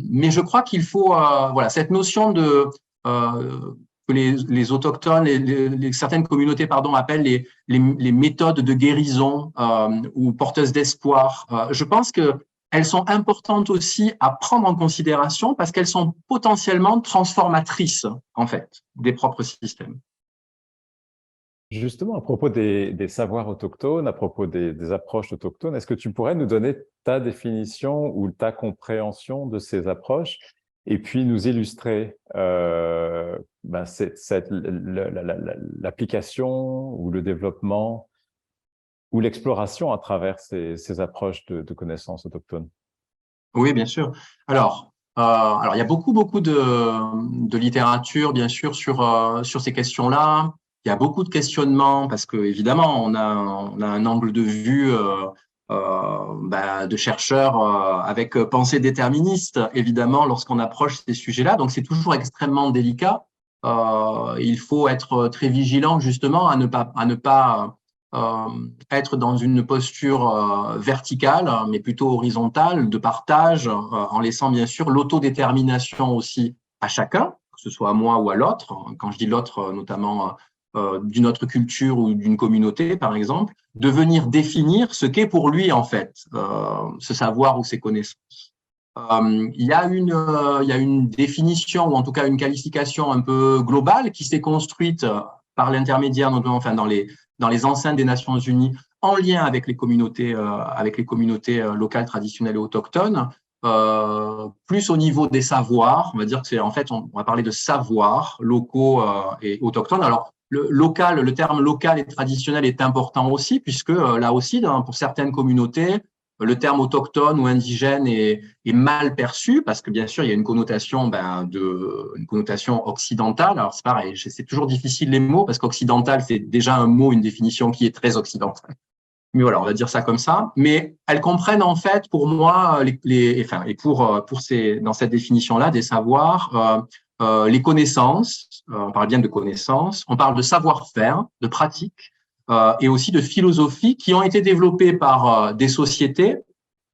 Mais je crois qu'il faut, voilà, cette notion de que les autochtones, certaines communautés, pardon, appellent les méthodes de guérison ou porteuses d'espoir. Je pense que elles sont importantes aussi à prendre en considération parce qu'elles sont potentiellement transformatrices, en fait, des propres systèmes. Justement, à propos des savoirs autochtones, à propos des approches autochtones, est-ce que tu pourrais nous donner ta définition ou ta compréhension de ces approches et puis nous illustrer l'application ou le développement ou l'exploration à travers ces approches de connaissances autochtones? Oui, bien sûr. Alors, il y a beaucoup de littérature, bien sûr, sur ces questions-là. Il y a beaucoup de questionnements parce que évidemment, on a un angle de vue de chercheurs avec pensée déterministe, évidemment, lorsqu'on approche ces sujets-là. Donc, c'est toujours extrêmement délicat. Il faut être très vigilant justement à ne pas être dans une posture verticale, mais plutôt horizontale, de partage, en laissant bien sûr l'autodétermination aussi à chacun, que ce soit à moi ou à l'autre. Quand je dis l'autre, notamment d'une autre culture ou d'une communauté, par exemple, de venir définir ce qu'est pour lui, en fait, ce savoir ou ces connaissances. Il y a une définition, ou en tout cas une qualification un peu globale qui s'est construite par l'intermédiaire, notamment enfin, dans les enceintes des Nations Unies, en lien avec les communautés locales, traditionnelles et autochtones, plus au niveau des savoirs. On va dire que c'est en fait, on va parler de savoirs locaux et autochtones. Alors, le terme local et traditionnel est important aussi, puisque là aussi, pour certaines communautés, le terme autochtone ou indigène est mal perçu parce que bien sûr il y a une connotation une connotation occidentale. Alors c'est pareil, c'est toujours difficile les mots parce qu'occidental c'est déjà un mot, une définition qui est très occidentale. Mais voilà, on va dire ça comme ça. Mais elles comprennent en fait pour moi dans cette définition-là des savoirs, les connaissances. On parle bien de connaissances. On parle de savoir-faire, de pratique. Et aussi de philosophie qui ont été développées par des sociétés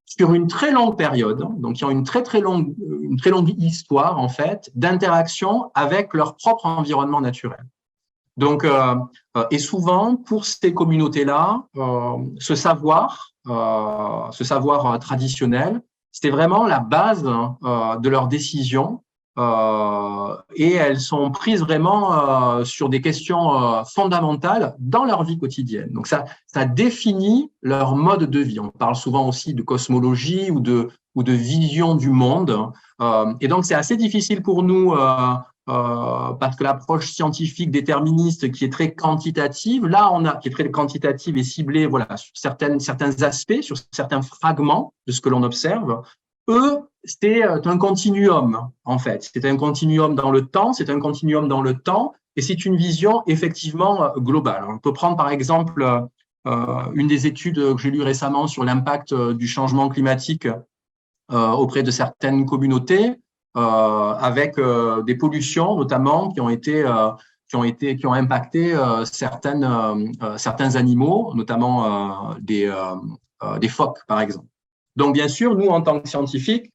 sur une très longue période, donc qui ont une très longue histoire en fait d'interaction avec leur propre environnement naturel. Donc, et souvent pour ces communautés-là, ce savoir traditionnel, c'était vraiment la base de leurs décisions. Et elles sont prises vraiment sur des questions fondamentales dans leur vie quotidienne. Donc ça définit leur mode de vie. On parle souvent aussi de cosmologie ou de vision du monde. Et donc c'est assez difficile pour nous parce que l'approche scientifique déterministe qui est très quantitative, qui est très quantitative et ciblée, voilà, sur certains aspects, sur certains fragments de ce que l'on observe. Eux, c'est un continuum, en fait. C'est un continuum dans le temps, et c'est une vision effectivement globale. On peut prendre par exemple une des études que j'ai lues récemment sur l'impact du changement climatique auprès de certaines communautés, avec des pollutions notamment qui ont impacté certains animaux, notamment des phoques par exemple. Donc, bien sûr, nous, en tant que scientifiques,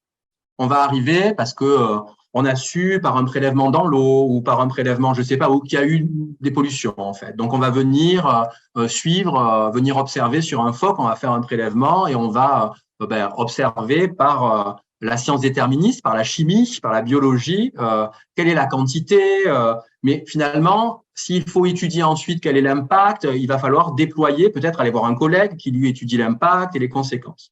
on va arriver parce que on a su par un prélèvement dans l'eau ou par un prélèvement, je sais pas où, qu'il y a eu des pollutions en fait. Donc on va venir suivre, venir observer sur un phoque, on va faire un prélèvement et on va observer par la science déterministe, par la chimie, par la biologie, quelle est la quantité. Mais finalement, s'il faut étudier ensuite quel est l'impact, il va falloir déployer, peut-être aller voir un collègue qui lui étudie l'impact et les conséquences.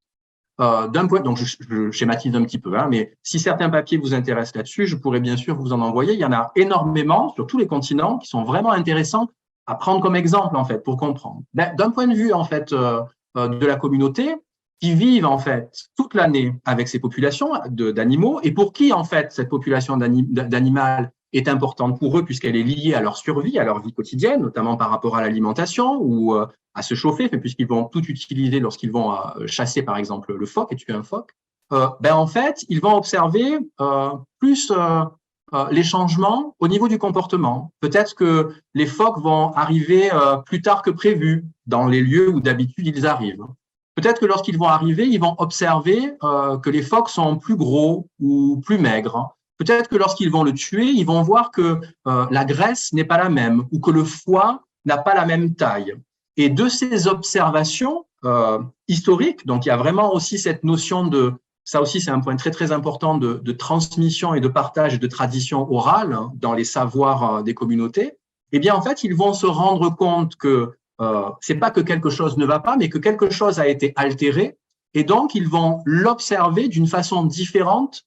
D'un point, donc je schématise un petit peu, hein, mais si certains papiers vous intéressent là-dessus, je pourrais bien sûr vous en envoyer. Il y en a énormément sur tous les continents qui sont vraiment intéressants à prendre comme exemple en fait pour comprendre. D'un point de vue en fait de la communauté qui vivent en fait toute l'année avec ces populations d'animaux et pour qui en fait cette population d'animal est importante pour eux puisqu'elle est liée à leur survie, à leur vie quotidienne, notamment par rapport à l'alimentation ou à se chauffer, puisqu'ils vont tout utiliser lorsqu'ils vont chasser, par exemple, le phoque et tuer un phoque. En fait, ils vont observer plus les changements au niveau du comportement. Peut-être que les phoques vont arriver plus tard que prévu dans les lieux où d'habitude ils arrivent. Peut-être que lorsqu'ils vont arriver, ils vont observer que les phoques sont plus gros ou plus maigres. Peut-être que lorsqu'ils vont le tuer, ils vont voir que la graisse n'est pas la même ou que le foie n'a pas la même taille. Et de ces observations historiques, donc il y a vraiment aussi cette notion de, ça aussi c'est un point très très important de transmission et de partage et de tradition orale dans les savoirs des communautés, eh bien en fait ils vont se rendre compte que c'est pas que quelque chose ne va pas, mais que quelque chose a été altéré, et donc ils vont l'observer d'une façon différente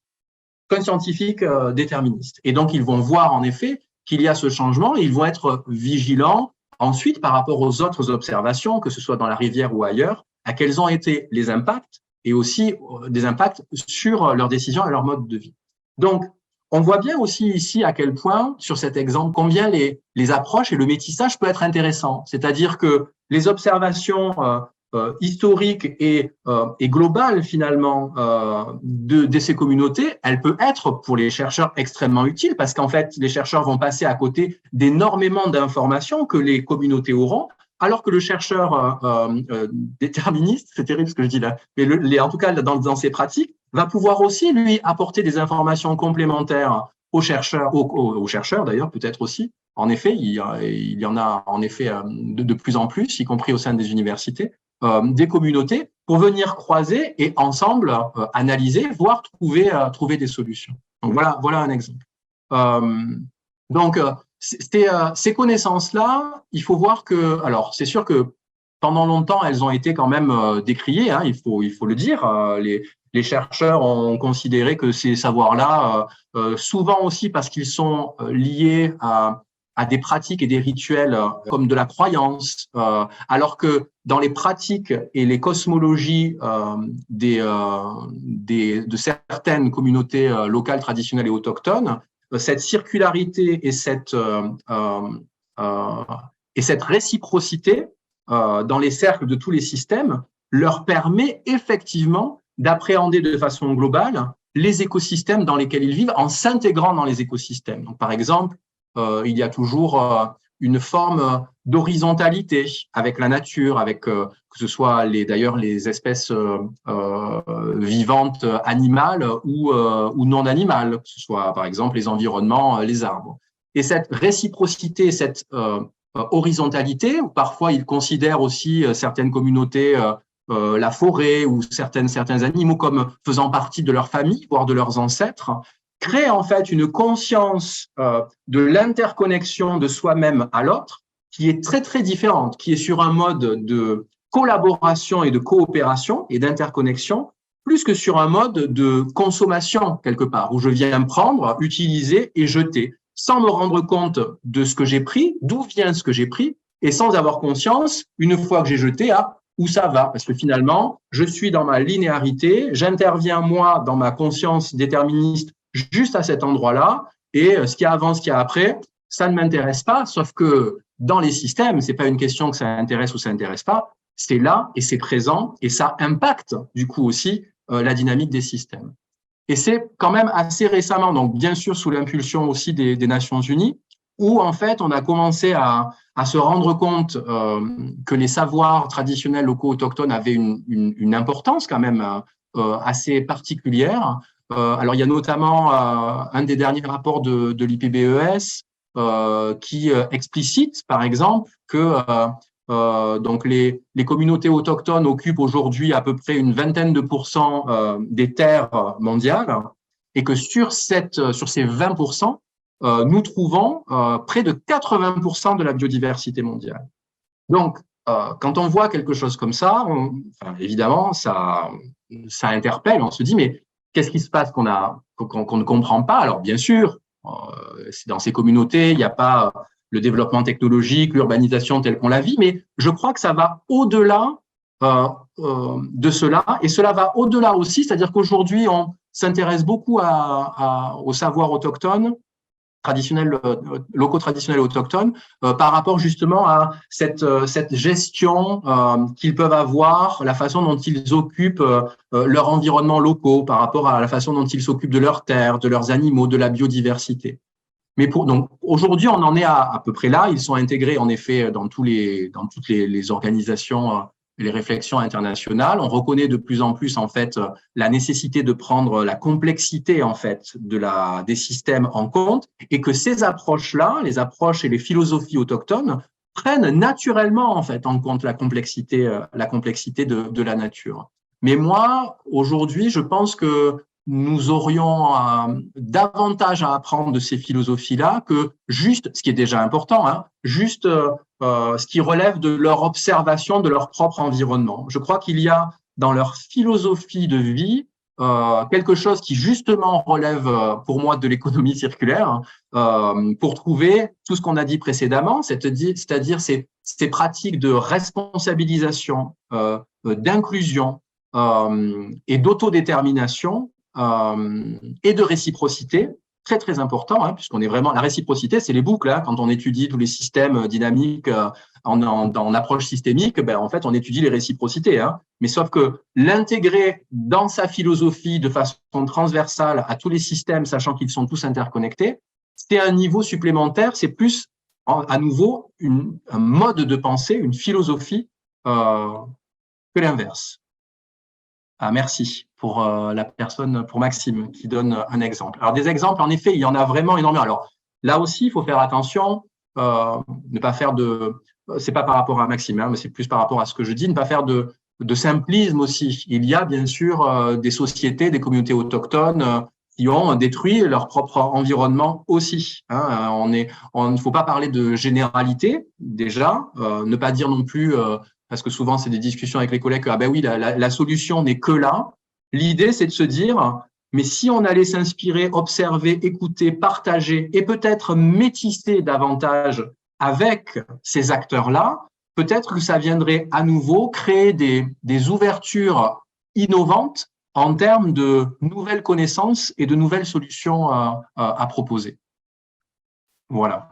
qu'un scientifique déterministe. Et donc, ils vont voir en effet qu'il y a ce changement et ils vont être vigilants ensuite par rapport aux autres observations, que ce soit dans la rivière ou ailleurs, à quels ont été les impacts et aussi des impacts sur leurs décisions et leur mode de vie. Donc, on voit bien aussi ici à quel point, sur cet exemple, combien les approches et le métissage peut être intéressant. C'est-à-dire que les observations historique et globale finalement de ces communautés, elle peut être pour les chercheurs extrêmement utile parce qu'en fait, les chercheurs vont passer à côté d'énormément d'informations que les communautés auront, alors que le chercheur déterministe, c'est terrible ce que je dis là, mais en tout cas dans ses pratiques, va pouvoir aussi lui apporter des informations complémentaires aux chercheurs d'ailleurs peut-être aussi. En effet, il y en a en effet de plus en plus, y compris au sein des universités. Des communautés pour venir croiser et ensemble analyser, voire trouver des solutions. Donc voilà un exemple. Ces connaissances-là, il faut voir que, alors c'est sûr que pendant longtemps, elles ont été quand même décriées, hein, il faut le dire. Les chercheurs ont considéré que ces savoirs-là, souvent aussi parce qu'ils sont liés à des pratiques et des rituels comme de la croyance, alors que dans les pratiques et les cosmologies de certaines communautés locales, traditionnelles et autochtones, cette circularité et cette réciprocité dans les cercles de tous les systèmes leur permet effectivement d'appréhender de façon globale les écosystèmes dans lesquels ils vivent en s'intégrant dans les écosystèmes. Donc, par exemple, il y a toujours une forme d'horizontalité avec la nature, avec que ce soit d'ailleurs les espèces vivantes animales ou non animales, que ce soit par exemple les environnements, les arbres. Et cette réciprocité, cette horizontalité, où parfois ils considèrent aussi certaines communautés la forêt ou certains animaux comme faisant partie de leur famille, voire de leurs ancêtres, crée en fait une conscience de l'interconnexion de soi-même à l'autre qui est très très différente, qui est sur un mode de collaboration et de coopération et d'interconnexion, plus que sur un mode de consommation quelque part, où je viens prendre, utiliser et jeter, sans me rendre compte de ce que j'ai pris, d'où vient ce que j'ai pris, et sans avoir conscience, une fois que j'ai jeté, à où ça va, parce que finalement, je suis dans ma linéarité, j'interviens moi dans ma conscience déterministe juste à cet endroit-là, et ce qu'il y a avant, ce qu'il y a après, ça ne m'intéresse pas, sauf que dans les systèmes, c'est pas une question que ça intéresse ou ça intéresse pas, c'est là et c'est présent, et ça impacte du coup aussi la dynamique des systèmes. Et c'est quand même assez récemment, donc bien sûr sous l'impulsion aussi des Nations Unies, où en fait on a commencé à se rendre compte que les savoirs traditionnels locaux autochtones avaient une importance quand même assez particulière. Alors, il y a notamment un des derniers rapports de l'IPBES qui explicite, par exemple, que donc les communautés autochtones occupent aujourd'hui à peu près une vingtaine de pourcents des terres mondiales et que sur ces 20%, nous trouvons près de 80% de la biodiversité mondiale. Donc, quand on voit quelque chose comme ça, évidemment, ça interpelle. On se dit, mais qu'est-ce qui se passe qu'on ne comprend pas? Alors, bien sûr, dans ces communautés, il n'y a pas le développement technologique, l'urbanisation telle qu'on la vit, mais je crois que ça va au-delà de cela, et cela va au-delà aussi, c'est-à-dire qu'aujourd'hui, on s'intéresse beaucoup au savoir autochtone, traditionnels, locaux traditionnels autochtones, par rapport justement à cette gestion qu'ils peuvent avoir, la façon dont ils occupent leur environnement locaux, par rapport à la façon dont ils s'occupent de leurs terres, de leurs animaux, de la biodiversité. Mais donc aujourd'hui, on en est à peu près là. Ils sont intégrés en effet dans toutes les organisations, les réflexions internationales. On reconnaît de plus en plus en fait la nécessité de prendre la complexité en fait des systèmes en compte, et que ces approches-là, les approches et les philosophies autochtones, prennent naturellement en fait en compte la complexité de la nature. Mais moi, aujourd'hui, je pense que nous aurions davantage à apprendre de ces philosophies-là que juste, ce qui est déjà important, juste ce qui relève de leur observation de leur propre environnement. Je crois qu'il y a dans leur philosophie de vie quelque chose qui justement relève pour moi de l'économie circulaire, pour trouver tout ce qu'on a dit précédemment, c'est-à-dire ces pratiques de responsabilisation, d'inclusion et d'autodétermination et de réciprocité, très très important, puisqu'on est vraiment, la réciprocité, c'est les boucles. Quand on étudie tous les systèmes dynamiques en approche systémique, en fait, on étudie les réciprocités. Mais sauf que l'intégrer dans sa philosophie de façon transversale à tous les systèmes, sachant qu'ils sont tous interconnectés, c'est un niveau supplémentaire, c'est plus à nouveau un mode de pensée, une philosophie que l'inverse. Merci pour pour Maxime, qui donne un exemple. Alors, des exemples, en effet, il y en a vraiment énormément. Alors, là aussi, il faut faire attention, ne pas faire c'est pas par rapport à Maxime, mais c'est plus par rapport à ce que je dis, ne pas faire de simplisme aussi. Il y a bien sûr des sociétés, des communautés autochtones qui ont détruit leur propre environnement aussi. Il ne faut pas parler de généralité, déjà, ne pas dire non plus parce que souvent, c'est des discussions avec les collègues que, oui, la solution n'est que là. L'idée, c'est de se dire, mais si on allait s'inspirer, observer, écouter, partager et peut-être métisser davantage avec ces acteurs-là, peut-être que ça viendrait à nouveau créer des ouvertures innovantes en termes de nouvelles connaissances et de nouvelles solutions à proposer. Voilà.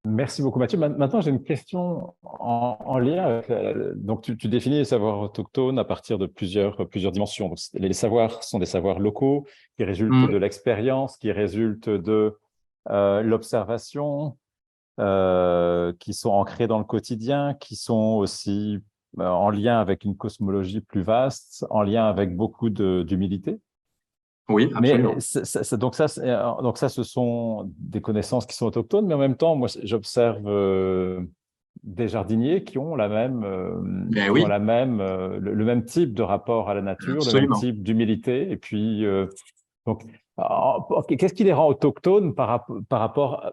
Merci beaucoup, Mathieu. Maintenant, j'ai une question en lien avec… Donc, tu définis les savoirs autochtones à partir de plusieurs dimensions. Donc, les savoirs sont des savoirs locaux qui résultent de l'expérience, qui résultent de l'observation, qui sont ancrés dans le quotidien, qui sont aussi en lien avec une cosmologie plus vaste, en lien avec beaucoup d'humilité. Oui, absolument. Mais donc ça, ce sont des connaissances qui sont autochtones, mais en même temps, moi, j'observe des jardiniers qui ont le même type de rapport à la nature, absolument, le même type d'humilité. Et puis, qu'est-ce qui les rend autochtones par rapport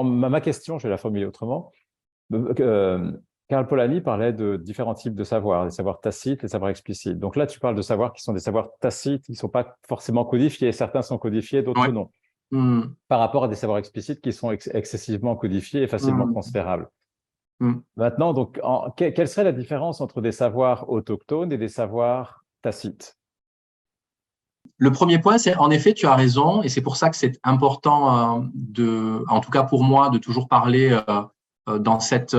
ma question, je vais la formuler autrement. Karl Polanyi parlait de différents types de savoirs, des savoirs tacites, des savoirs explicites. Donc là, tu parles de savoirs qui sont des savoirs tacites, qui ne sont pas forcément codifiés. Certains sont codifiés, d'autres non. Par rapport à des savoirs explicites qui sont excessivement codifiés et facilement transférables. Maintenant, donc, quelle serait la différence entre des savoirs autochtones et des savoirs tacites? Le premier point, c'est en effet, tu as raison, et c'est pour ça que c'est important en tout cas pour moi, de toujours parler dans cette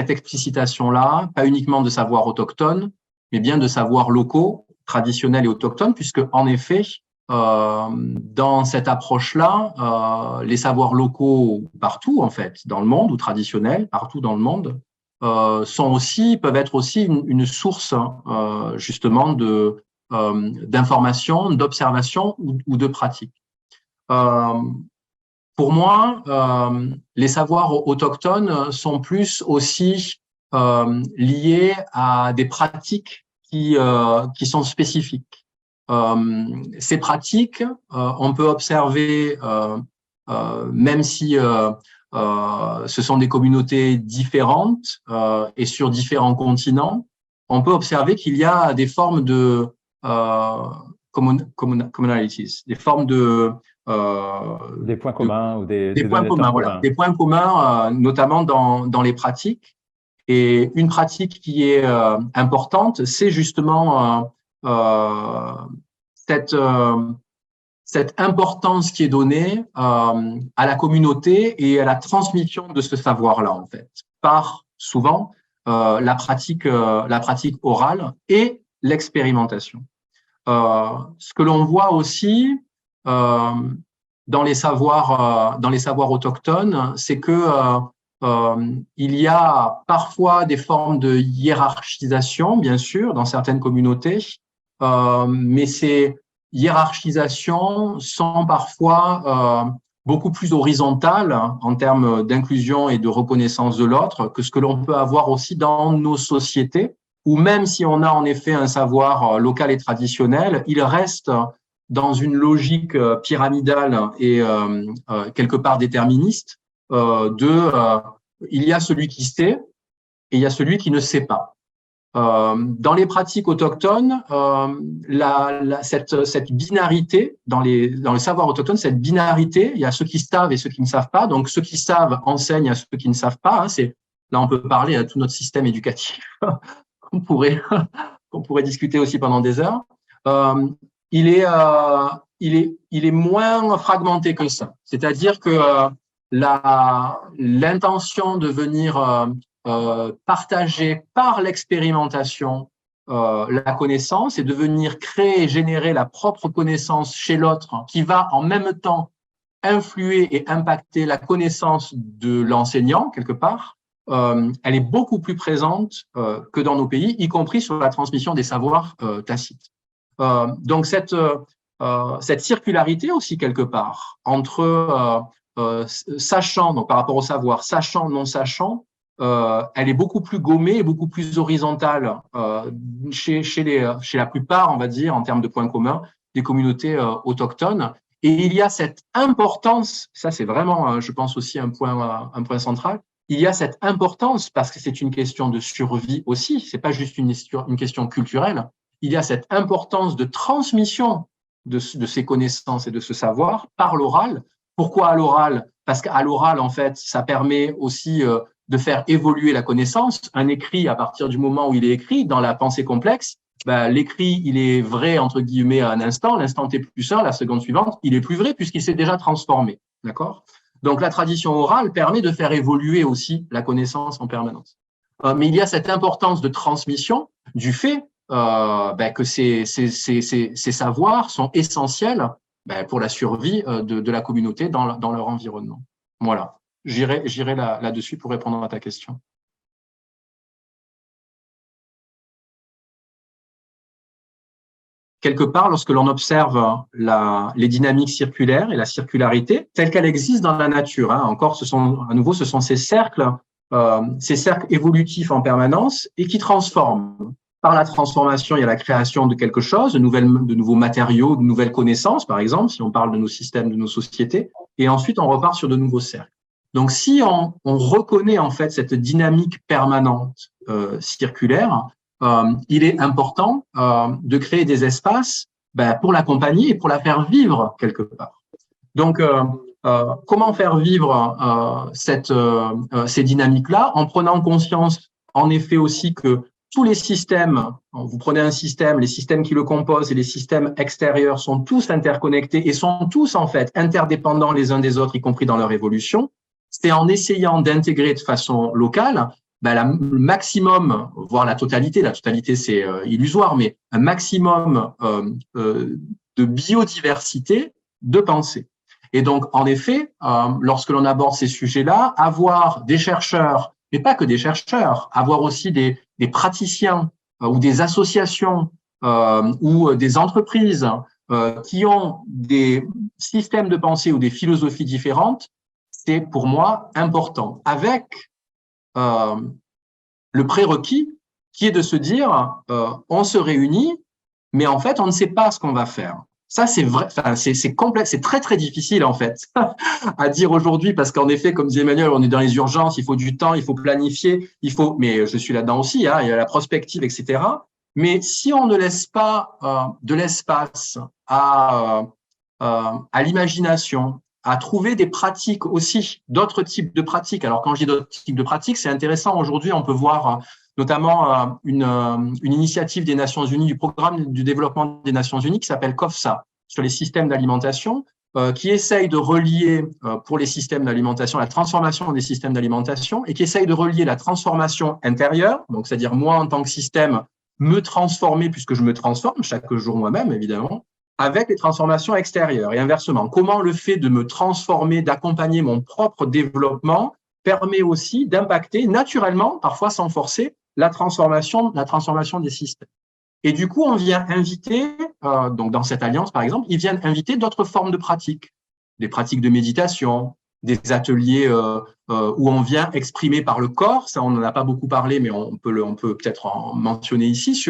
explicitation-là, pas uniquement de savoirs autochtones, mais bien de savoirs locaux, traditionnels et autochtones, puisque en effet, dans cette approche-là, les savoirs locaux partout, en fait, dans le monde, ou traditionnels, partout dans le monde, peuvent être aussi une source justement d'information, d'observation ou de pratique. Pour moi, les savoirs autochtones sont plus aussi liés à des pratiques qui sont spécifiques. Ces pratiques, on peut observer, même si ce sont des communautés différentes et sur différents continents, on peut observer qu'il y a des formes de commonalities, des formes des points communs ou des points communs, voilà, des points communs, notamment dans les pratiques. Et une pratique qui est importante, c'est justement cette importance qui est donnée à la communauté et à la transmission de ce savoir-là, en fait, par souvent la pratique orale et l'expérimentation. Ce que l'on voit aussi dans les savoirs autochtones, c'est que il y a parfois des formes de hiérarchisation, bien sûr, dans certaines communautés, mais ces hiérarchisations sont parfois beaucoup plus horizontales en termes d'inclusion et de reconnaissance de l'autre que ce que l'on peut avoir aussi dans nos sociétés, où même si on a en effet un savoir local et traditionnel, il reste dans une logique pyramidale et quelque part déterministe il y a celui qui sait et il y a celui qui ne sait pas. Dans les pratiques autochtones, cette binarité, dans les savoirs autochtones, cette binarité, il y a ceux qui savent et ceux qui ne savent pas. Donc, ceux qui savent enseignent à ceux qui ne savent pas. Là, on peut parler à tout notre système éducatif qu'on pourrait discuter aussi pendant des heures. Il est moins fragmenté que ça. C'est-à-dire que l'intention de venir partager par l'expérimentation la connaissance et de venir créer et générer la propre connaissance chez l'autre qui va en même temps influer et impacter la connaissance de l'enseignant quelque part, elle est beaucoup plus présente que dans nos pays, y compris sur la transmission des savoirs tacites. Donc cette circularité aussi quelque part entre sachant, donc par rapport au savoir, sachant, non sachant, elle est beaucoup plus gommée et beaucoup plus horizontale chez la plupart, on va dire, en termes de points communs, des communautés autochtones. Et il y a cette importance, ça c'est vraiment, je pense aussi un point central, il y a cette importance, parce que c'est une question de survie aussi, c'est pas juste une question culturelle, il y a cette importance de transmission de ces connaissances et de ce savoir par l'oral. Pourquoi à l'oral? Parce qu'à l'oral, en fait, ça permet aussi de faire évoluer la connaissance. Un écrit, à partir du moment où il est écrit, dans la pensée complexe, l'écrit, il est vrai, entre guillemets, à un instant. L'instant est plus un, la seconde suivante, il est plus vrai puisqu'il s'est déjà transformé. D'accord? Donc, la tradition orale permet de faire évoluer aussi la connaissance en permanence. Mais il y a cette importance de transmission du fait que ces savoirs sont essentiels pour la survie de la communauté dans leur environnement. Voilà, j'irai là-dessus pour répondre à ta question. Quelque part, lorsque l'on observe les dynamiques circulaires et la circularité telle qu'elle existe dans la nature, encore, ce sont ces cercles évolutifs en permanence et qui transforment. Par la transformation, il y a la création de quelque chose, de nouveaux matériaux, de nouvelles connaissances, par exemple, si on parle de nos systèmes, de nos sociétés, et ensuite on repart sur de nouveaux cercles. Donc, si on reconnaît en fait cette dynamique permanente circulaire, il est important de créer des espaces pour l'accompagner et pour la faire vivre quelque part. Donc, comment faire vivre ces dynamiques-là en prenant conscience, en effet aussi que tous les systèmes, vous prenez un système, les systèmes qui le composent et les systèmes extérieurs sont tous interconnectés et sont tous en fait interdépendants les uns des autres, y compris dans leur évolution. C'est en essayant d'intégrer de façon locale le maximum, voire la totalité c'est illusoire, mais un maximum de biodiversité de pensée. Et donc, en effet, lorsque l'on aborde ces sujets-là, avoir des chercheurs, mais pas que des chercheurs, avoir aussi des praticiens ou des associations ou des entreprises qui ont des systèmes de pensée ou des philosophies différentes, c'est pour moi important, avec le prérequis qui est de se dire on se réunit, mais en fait on ne sait pas ce qu'on va faire. Ça c'est vrai, enfin c'est complexe, c'est très très difficile en fait à dire aujourd'hui parce qu'en effet, comme disait Emmanuel, on est dans les urgences, il faut du temps, il faut planifier, mais je suis là-dedans aussi, hein, il y a la prospective, etc. Mais si on ne laisse pas de l'espace à l'imagination, à trouver des pratiques aussi, d'autres types de pratiques. Alors, quand je dis d'autres types de pratiques, c'est intéressant. Aujourd'hui, on peut voir notamment une initiative des Nations Unies, du programme du développement des Nations Unies qui s'appelle COFSA, sur les systèmes d'alimentation, qui essaye de relier pour les systèmes d'alimentation la transformation des systèmes d'alimentation et qui essaye de relier la transformation intérieure, donc c'est-à-dire moi en tant que système, me transformer puisque je me transforme chaque jour moi-même, évidemment, avec les transformations extérieures et inversement. Comment le fait de me transformer, d'accompagner mon propre développement permet aussi d'impacter naturellement, parfois sans forcer, la transformation des systèmes. Et du coup, on vient inviter, donc dans cette alliance par exemple, ils viennent inviter d'autres formes de pratiques, des pratiques de méditation, des ateliers où on vient exprimer par le corps, ça on n'en a pas beaucoup parlé, mais on peut peut-être en mentionner ici,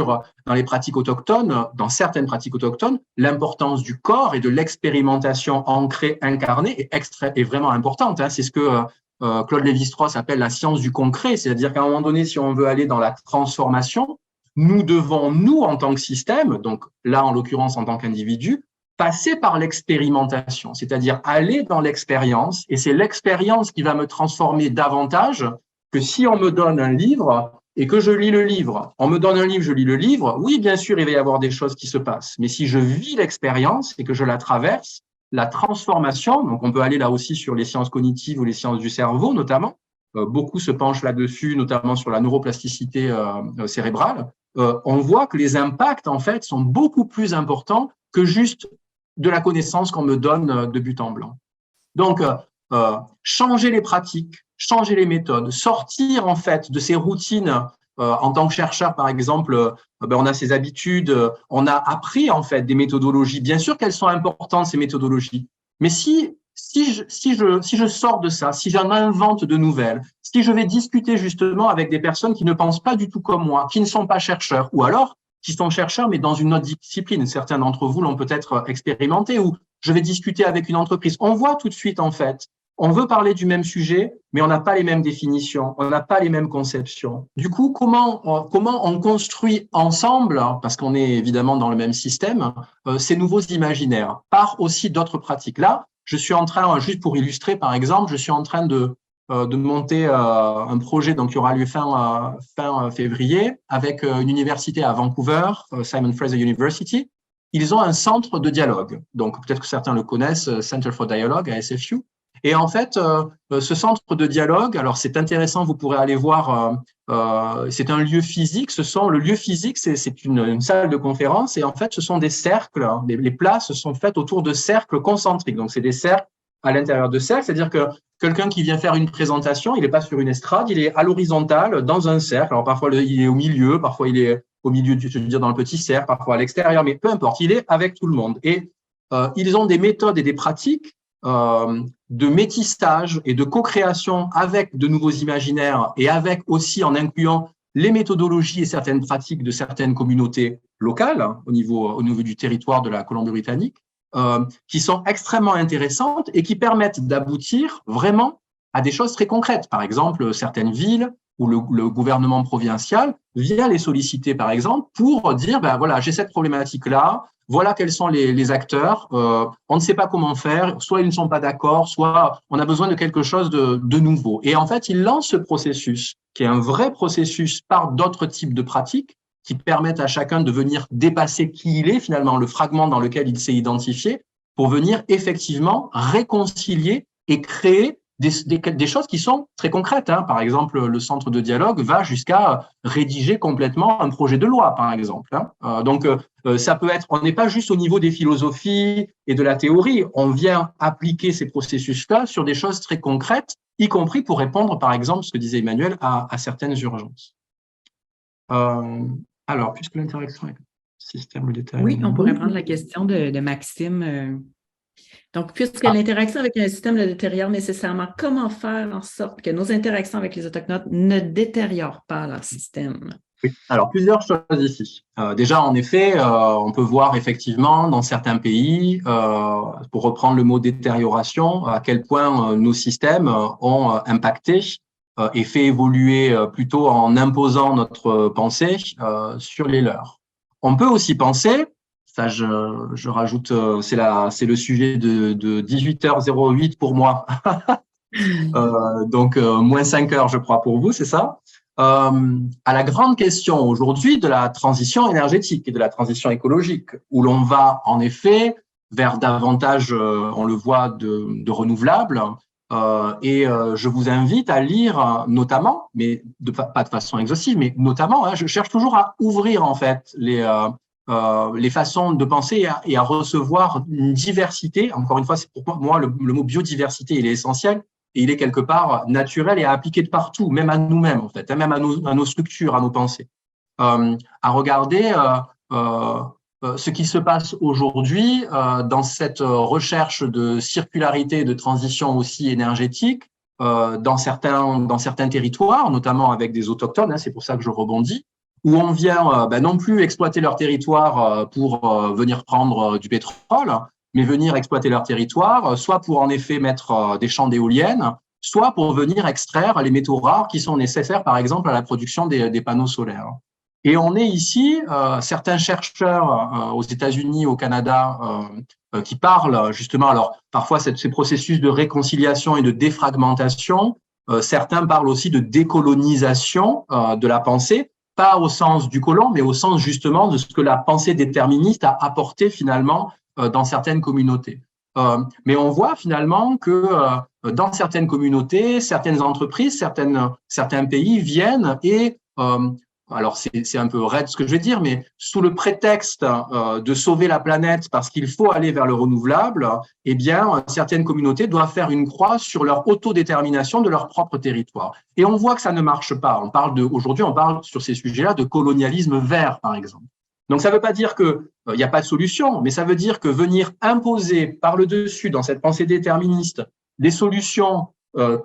dans les pratiques autochtones, dans certaines pratiques autochtones, l'importance du corps et de l'expérimentation ancrée, incarnée est vraiment importante. Hein. C'est ce que Claude Lévi-Strauss appelle la science du concret, c'est-à-dire qu'à un moment donné, si on veut aller dans la transformation, nous devons, nous, en tant que système, donc là, en l'occurrence, en tant qu'individu, passer par l'expérimentation, c'est-à-dire aller dans l'expérience, et c'est l'expérience qui va me transformer davantage que si on me donne un livre et que je lis le livre. On me donne un livre, je lis le livre, oui, bien sûr, il va y avoir des choses qui se passent, mais si je vis l'expérience et que je la traverse, la transformation, donc on peut aller là aussi sur les sciences cognitives ou les sciences du cerveau notamment, beaucoup se penchent là-dessus, notamment sur la neuroplasticité cérébrale, on voit que les impacts, en fait, sont beaucoup plus importants que juste de la connaissance qu'on me donne de but en blanc. Donc, changer les pratiques, changer les méthodes, sortir, en fait, de ces routines. En tant que chercheur, par exemple, on a ces habitudes, on a appris, en fait, des méthodologies. Bien sûr qu'elles sont importantes, ces méthodologies. Mais si je sors de ça, si j'en invente de nouvelles, si je vais discuter justement avec des personnes qui ne pensent pas du tout comme moi, qui ne sont pas chercheurs, ou alors qui sont chercheurs mais dans une autre discipline, certains d'entre vous l'ont peut-être expérimenté, ou je vais discuter avec une entreprise, on voit tout de suite en fait, on veut parler du même sujet, mais on n'a pas les mêmes définitions, on n'a pas les mêmes conceptions. Du coup, comment on construit ensemble, parce qu'on est évidemment dans le même système, ces nouveaux imaginaires, par aussi d'autres pratiques. Là, je suis en train, juste pour illustrer par exemple, je suis en train de monter un projet donc, qui aura lieu fin février avec une université à Vancouver, Simon Fraser University. Ils ont un centre de dialogue. Donc, peut-être que certains le connaissent, Center for Dialogue à SFU. Et en fait, ce centre de dialogue, alors c'est intéressant, vous pourrez aller voir, c'est un lieu physique. Le lieu physique, c'est une salle de conférence et en fait, ce sont des cercles. Hein, les places sont faites autour de cercles concentriques. Donc, c'est des cercles à l'intérieur de cercles, c'est-à-dire que quelqu'un qui vient faire une présentation, il n'est pas sur une estrade, il est à l'horizontale dans un cercle. Alors parfois il est au milieu, parfois il est au milieu, je veux dire dans le petit cercle, parfois à l'extérieur, mais peu importe, il est avec tout le monde. Et ils ont des méthodes et des pratiques de métissage et de co-création avec de nouveaux imaginaires et avec aussi en incluant les méthodologies et certaines pratiques de certaines communautés locales hein, au niveau du territoire de la Colombie-Britannique, qui sont extrêmement intéressantes et qui permettent d'aboutir vraiment à des choses très concrètes. Par exemple, certaines villes où le gouvernement provincial vient les solliciter, par exemple, pour dire, ben voilà, j'ai cette problématique-là, voilà quels sont les acteurs, on ne sait pas comment faire, soit ils ne sont pas d'accord, soit on a besoin de quelque chose de nouveau. Et en fait, ils lancent ce processus, qui est un vrai processus par d'autres types de pratiques, qui permettent à chacun de venir dépasser qui il est, finalement, le fragment dans lequel il s'est identifié, pour venir effectivement réconcilier et créer des choses qui sont très concrètes. Hein. Par exemple, le centre de dialogue va jusqu'à rédiger complètement un projet de loi, par exemple. Hein. Donc, ça peut être, on n'est pas juste au niveau des philosophies et de la théorie, on vient appliquer ces processus-là sur des choses très concrètes, y compris pour répondre, par exemple, ce que disait Emmanuel, à certaines urgences. Alors, puisque l'interaction est... système Oui, on pourrait déterminé. prendre la question de Maxime. Donc, puisque l'interaction avec un système le détériore nécessairement, comment faire en sorte que nos interactions avec les Autochtones ne détériorent pas leur système? Oui. Alors, plusieurs choses ici. Déjà, en effet, on peut voir effectivement dans certains pays, pour reprendre le mot détérioration, à quel point nos systèmes ont impacté et fait évoluer plutôt en imposant notre pensée sur les leurs. On peut aussi penser, ça je rajoute, c'est le sujet de 18h08 pour moi, donc moins 5 heures je crois pour vous, c'est ça? À la grande question aujourd'hui de la transition énergétique et de la transition écologique, où l'on va en effet vers davantage, on le voit, de renouvelables. Je vous invite à lire notamment, mais pas de façon exhaustive, mais notamment, je cherche toujours à ouvrir en fait les façons de penser et à recevoir une diversité. Encore une fois, c'est pour moi le mot biodiversité, il est essentiel. Et il est quelque part naturel et à appliquer de partout, même à nous-mêmes, en fait, même à nos structures, à nos pensées. À regarder ce qui se passe aujourd'hui dans cette recherche de circularité et de transition aussi énergétique dans certains territoires, notamment avec des autochtones, c'est pour ça que je rebondis, où on vient non plus exploiter leur territoire pour venir prendre du pétrole, mais venir exploiter leur territoire, soit pour en effet mettre des champs d'éoliennes, soit pour venir extraire les métaux rares qui sont nécessaires, par exemple, à la production des panneaux solaires. Et on est ici, certains chercheurs aux États-Unis, au Canada, qui parlent justement, alors parfois ces processus de réconciliation et de défragmentation, certains parlent aussi de décolonisation de la pensée, pas au sens du colon, mais au sens justement de ce que la pensée déterministe a apporté finalement dans certaines communautés. Mais on voit finalement que dans certaines communautés, certaines entreprises, certains pays viennent et, alors c'est un peu raide ce que je vais dire, mais sous le prétexte de sauver la planète parce qu'il faut aller vers le renouvelable, eh bien, certaines communautés doivent faire une croix sur leur autodétermination de leur propre territoire. Et on voit que ça ne marche pas. Aujourd'hui, on parle sur ces sujets-là de colonialisme vert, par exemple. Donc, ça ne veut pas dire qu'il n'y a pas de solution, mais ça veut dire que venir imposer par le dessus, dans cette pensée déterministe, des solutions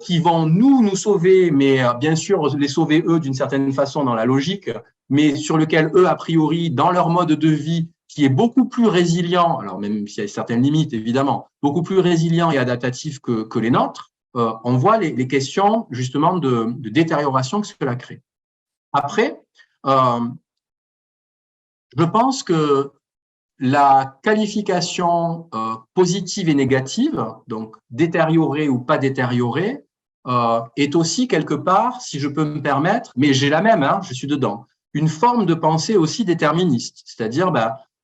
qui vont nous sauver, mais bien sûr les sauver eux d'une certaine façon dans la logique, mais sur lequel eux, a priori, dans leur mode de vie, qui est beaucoup plus résilient, alors même s'il y a certaines limites, évidemment, beaucoup plus résilient et adaptatif que les nôtres, on voit les questions justement de détérioration que cela crée. Après, je pense que la qualification positive et négative, donc détériorée ou pas détériorée, est aussi quelque part, si je peux me permettre, mais j'ai la même, je suis dedans, une forme de pensée aussi déterministe. C'est-à-dire,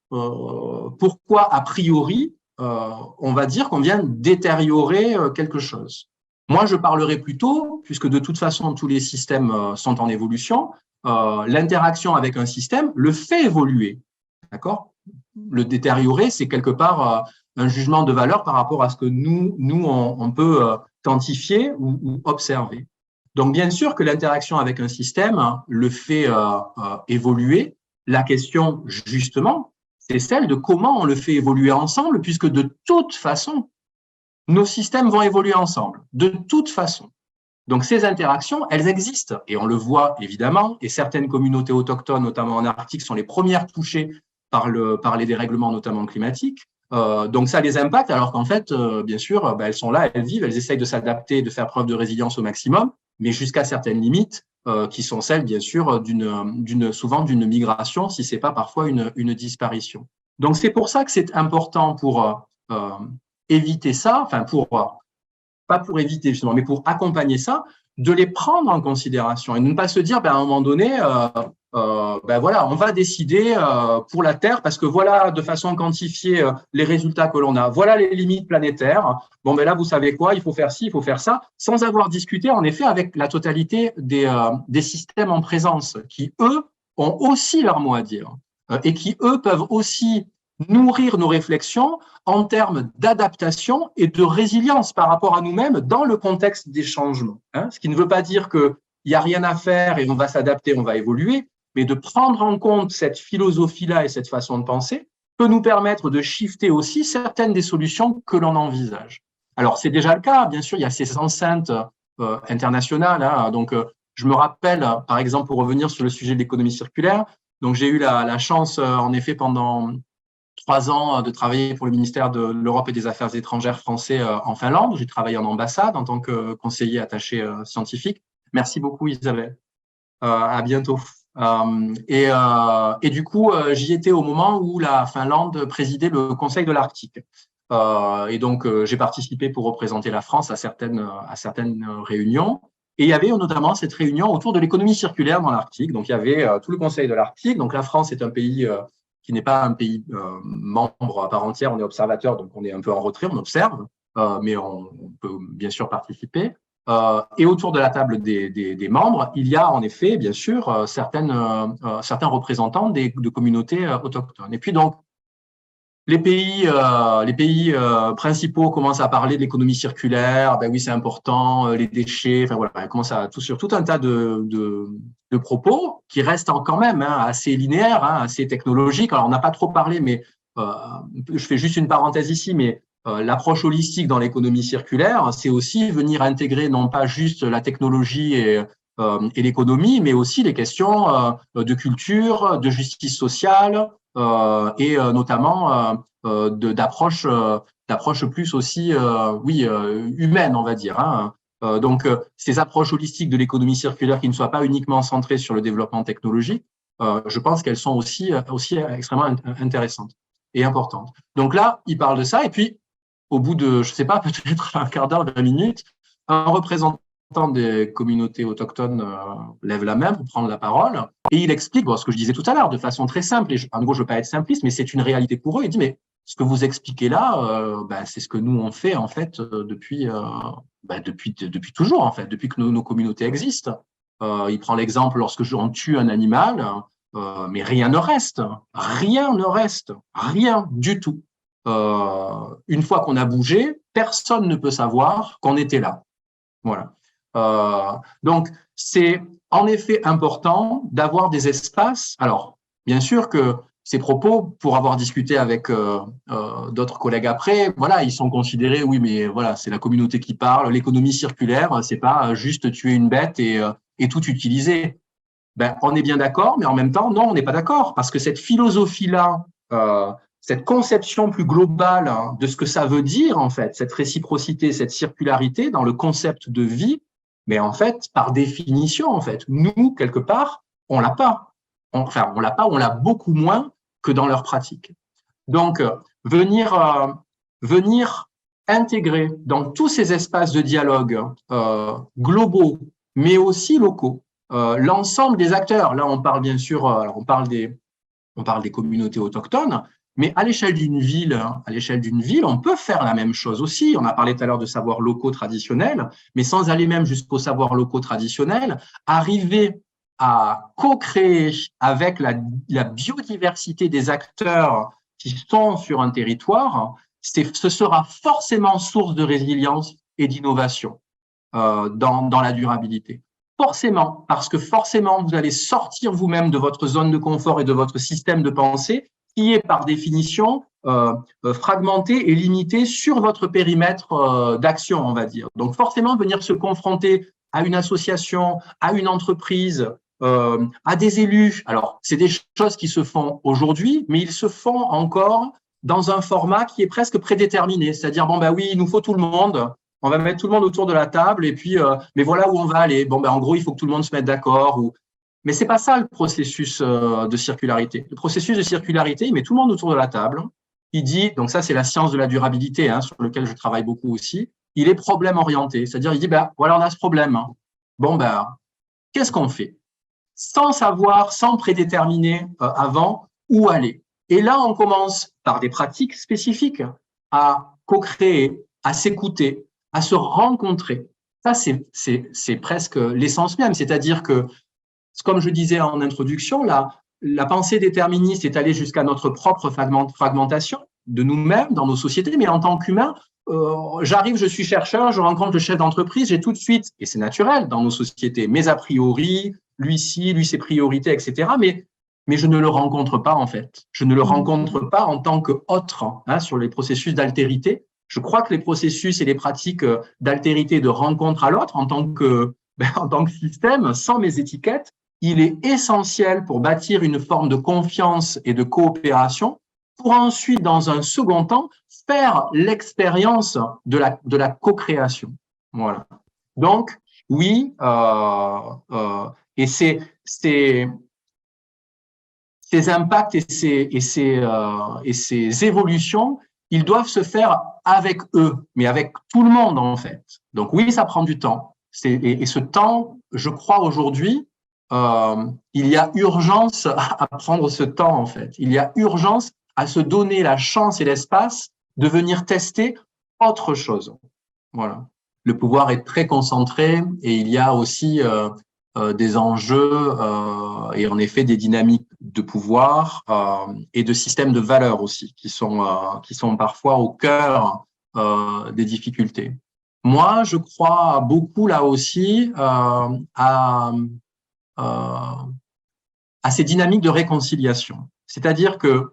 pourquoi a priori, on va dire qu'on vient détériorer quelque chose. Moi, je parlerai plutôt, puisque de toute façon, tous les systèmes sont en évolution, l'interaction avec un système le fait évoluer, d'accord ? Le détériorer, c'est quelque part un jugement de valeur par rapport à ce que nous on peut quantifier ou observer. Donc, bien sûr que l'interaction avec un système le fait évoluer. La question, justement, c'est celle de comment on le fait évoluer ensemble, puisque de toute façon, nos systèmes vont évoluer ensemble, de toute façon. Donc, ces interactions, elles existent, et on le voit évidemment, et certaines communautés autochtones, notamment en Arctique, sont les premières touchées par les dérèglements, notamment climatiques. Donc, ça les impacte, alors qu'en fait, bien sûr, elles sont là, elles vivent, elles essayent de s'adapter, de faire preuve de résilience au maximum, mais jusqu'à certaines limites, qui sont celles, bien sûr, souvent d'une migration, si ce n'est pas parfois une disparition. Donc, c'est pour ça que c'est important pour éviter ça, enfin, pas pour éviter justement, mais pour accompagner ça, de les prendre en considération et de ne pas se dire, à un moment donné, voilà, on va décider pour la Terre parce que voilà, de façon quantifiée, les résultats que l'on a, voilà les limites planétaires. Bon, là, vous savez quoi, il faut faire ci, il faut faire ça, sans avoir discuté en effet avec la totalité des systèmes en présence qui, eux, ont aussi leur mot à dire et qui, eux, peuvent aussi nourrir nos réflexions en termes d'adaptation et de résilience par rapport à nous-mêmes dans le contexte des changements. Ce qui ne veut pas dire qu'il n'y a rien à faire et on va s'adapter, on va évoluer, mais de prendre en compte cette philosophie-là et cette façon de penser peut nous permettre de shifter aussi certaines des solutions que l'on envisage. Alors, c'est déjà le cas, bien sûr, il y a ces enceintes internationales. Hein, donc, je me rappelle, par exemple, pour revenir sur le sujet de l'économie circulaire, donc j'ai eu la chance, en effet, pendant 3 ans de travailler pour le ministère de l'Europe et des Affaires étrangères français en Finlande. J'ai travaillé en ambassade en tant que conseiller attaché scientifique. Merci beaucoup, Isabelle. À bientôt. Et du coup, j'y étais au moment où la Finlande présidait le Conseil de l'Arctique. Et donc, j'ai participé pour représenter la France à certaines réunions. Et il y avait notamment cette réunion autour de l'économie circulaire dans l'Arctique. Donc, il y avait tout le Conseil de l'Arctique. Donc, la France est un pays qui n'est pas un pays membre à part entière. On est observateur, donc on est un peu en retrait, on observe, mais on peut bien sûr participer. Et autour de la table des membres, il y a en effet, bien sûr, certains représentants de communautés autochtones. Et puis donc, les pays principaux commencent à parler de l'économie circulaire. Ben oui, c'est important, les déchets. Enfin voilà, ils commencent à sur tout un tas de propos qui restent quand même assez linéaires, assez technologiques. Alors on n'a pas trop parlé, mais je fais juste une parenthèse ici, mais l'approche holistique dans l'économie circulaire, c'est aussi venir intégrer non pas juste la technologie et l'économie, mais aussi les questions de culture, de justice sociale et notamment d'approche plus aussi humaine, on va dire. Hein. Donc, ces approches holistiques de l'économie circulaire qui ne soient pas uniquement centrées sur le développement technologique, je pense qu'elles sont aussi extrêmement intéressantes et importantes. Donc là, il parle de ça, et puis au bout de, je ne sais pas, peut-être un quart d'heure, 20 minutes, un représentant des communautés autochtones lève la main pour prendre la parole et il explique ce que je disais tout à l'heure de façon très simple. Et en gros, je ne veux pas être simpliste, mais c'est une réalité pour eux. Il dit, mais ce que vous expliquez là, c'est ce que nous on fait en fait depuis toujours en fait, depuis que nos communautés existent. Il prend l'exemple lorsque on tue un animal, mais rien ne reste, rien du tout. Une fois qu'on a bougé, personne ne peut savoir qu'on était là. Voilà. Donc, c'est en effet important d'avoir des espaces. Alors, bien sûr que ces propos, pour avoir discuté avec d'autres collègues après, voilà, ils sont considérés, oui, mais voilà, c'est la communauté qui parle. L'économie circulaire, c'est pas juste tuer une bête et tout utiliser. Ben, on est bien d'accord, mais en même temps, non, on n'est pas d'accord, parce que cette philosophie-là, cette conception plus globale de ce que ça veut dire, en fait, cette réciprocité, cette circularité dans le concept de vie, mais en fait, par définition, en fait, nous, quelque part, on l'a pas. On l'a beaucoup moins que dans leur pratique. Donc, venir intégrer dans tous ces espaces de dialogue globaux, mais aussi locaux, l'ensemble des acteurs. Là, on parle bien sûr, on parle des communautés autochtones, mais à l'échelle d'une ville, on peut faire la même chose aussi. On a parlé tout à l'heure de savoirs locaux traditionnels, mais sans aller même jusqu'aux savoirs locaux traditionnels, arriver à co-créer avec la biodiversité des acteurs qui sont sur un territoire, ce sera forcément source de résilience et d'innovation dans la durabilité. Forcément, parce que forcément, vous allez sortir vous-même de votre zone de confort et de votre système de pensée qui est par définition fragmenté et limité sur votre périmètre d'action, on va dire. Donc forcément, venir se confronter à une association, à une entreprise, à des élus. Alors, c'est des choses qui se font aujourd'hui, mais ils se font encore dans un format qui est presque prédéterminé. C'est-à-dire, bon, ben oui, il nous faut tout le monde. On va mettre tout le monde autour de la table et puis, mais voilà où on va aller. Bon, ben en gros, il faut que tout le monde se mette d'accord. Mais c'est pas ça le processus de circularité. Le processus de circularité, il met tout le monde autour de la table. Il dit, donc ça, c'est la science de la durabilité, sur lequel je travaille beaucoup aussi. Il est problème orienté. C'est-à-dire, il dit, ben voilà, on a ce problème. Bon, ben, qu'est-ce qu'on fait? Sans savoir, sans prédéterminer avant où aller. Et là, on commence par des pratiques spécifiques à co-créer, à s'écouter, à se rencontrer. Ça, c'est presque l'essence même. C'est-à-dire que, comme je disais en introduction, la pensée déterministe est allée jusqu'à notre propre fragmentation de nous-mêmes, dans nos sociétés, mais en tant qu'humain, j'arrive, je suis chercheur, je rencontre le chef d'entreprise, j'ai tout de suite, et c'est naturel dans nos sociétés, mes a priori, lui ci, lui ses priorités, etc. Mais je ne le rencontre pas en fait. Je ne le rencontre pas en tant qu'autre sur les processus d'altérité. Je crois que les processus et les pratiques d'altérité, de rencontre à l'autre, en tant que système, sans mes étiquettes, il est essentiel pour bâtir une forme de confiance et de coopération, pour ensuite, dans un second temps, faire l'expérience de la co-création. Voilà. Donc, oui, et ces impacts et ces évolutions, ils doivent se faire avec eux, mais avec tout le monde en fait. Donc oui, ça prend du temps. Et ce temps, je crois aujourd'hui, il y a urgence à prendre ce temps en fait. Il y a urgence à se donner la chance et l'espace de venir tester autre chose. Voilà. Le pouvoir est très concentré et il y a aussi des enjeux et en effet des dynamiques de pouvoir et de systèmes de valeurs aussi qui sont parfois au cœur des difficultés. Moi, je crois beaucoup là aussi à ces dynamiques de réconciliation. C'est-à-dire que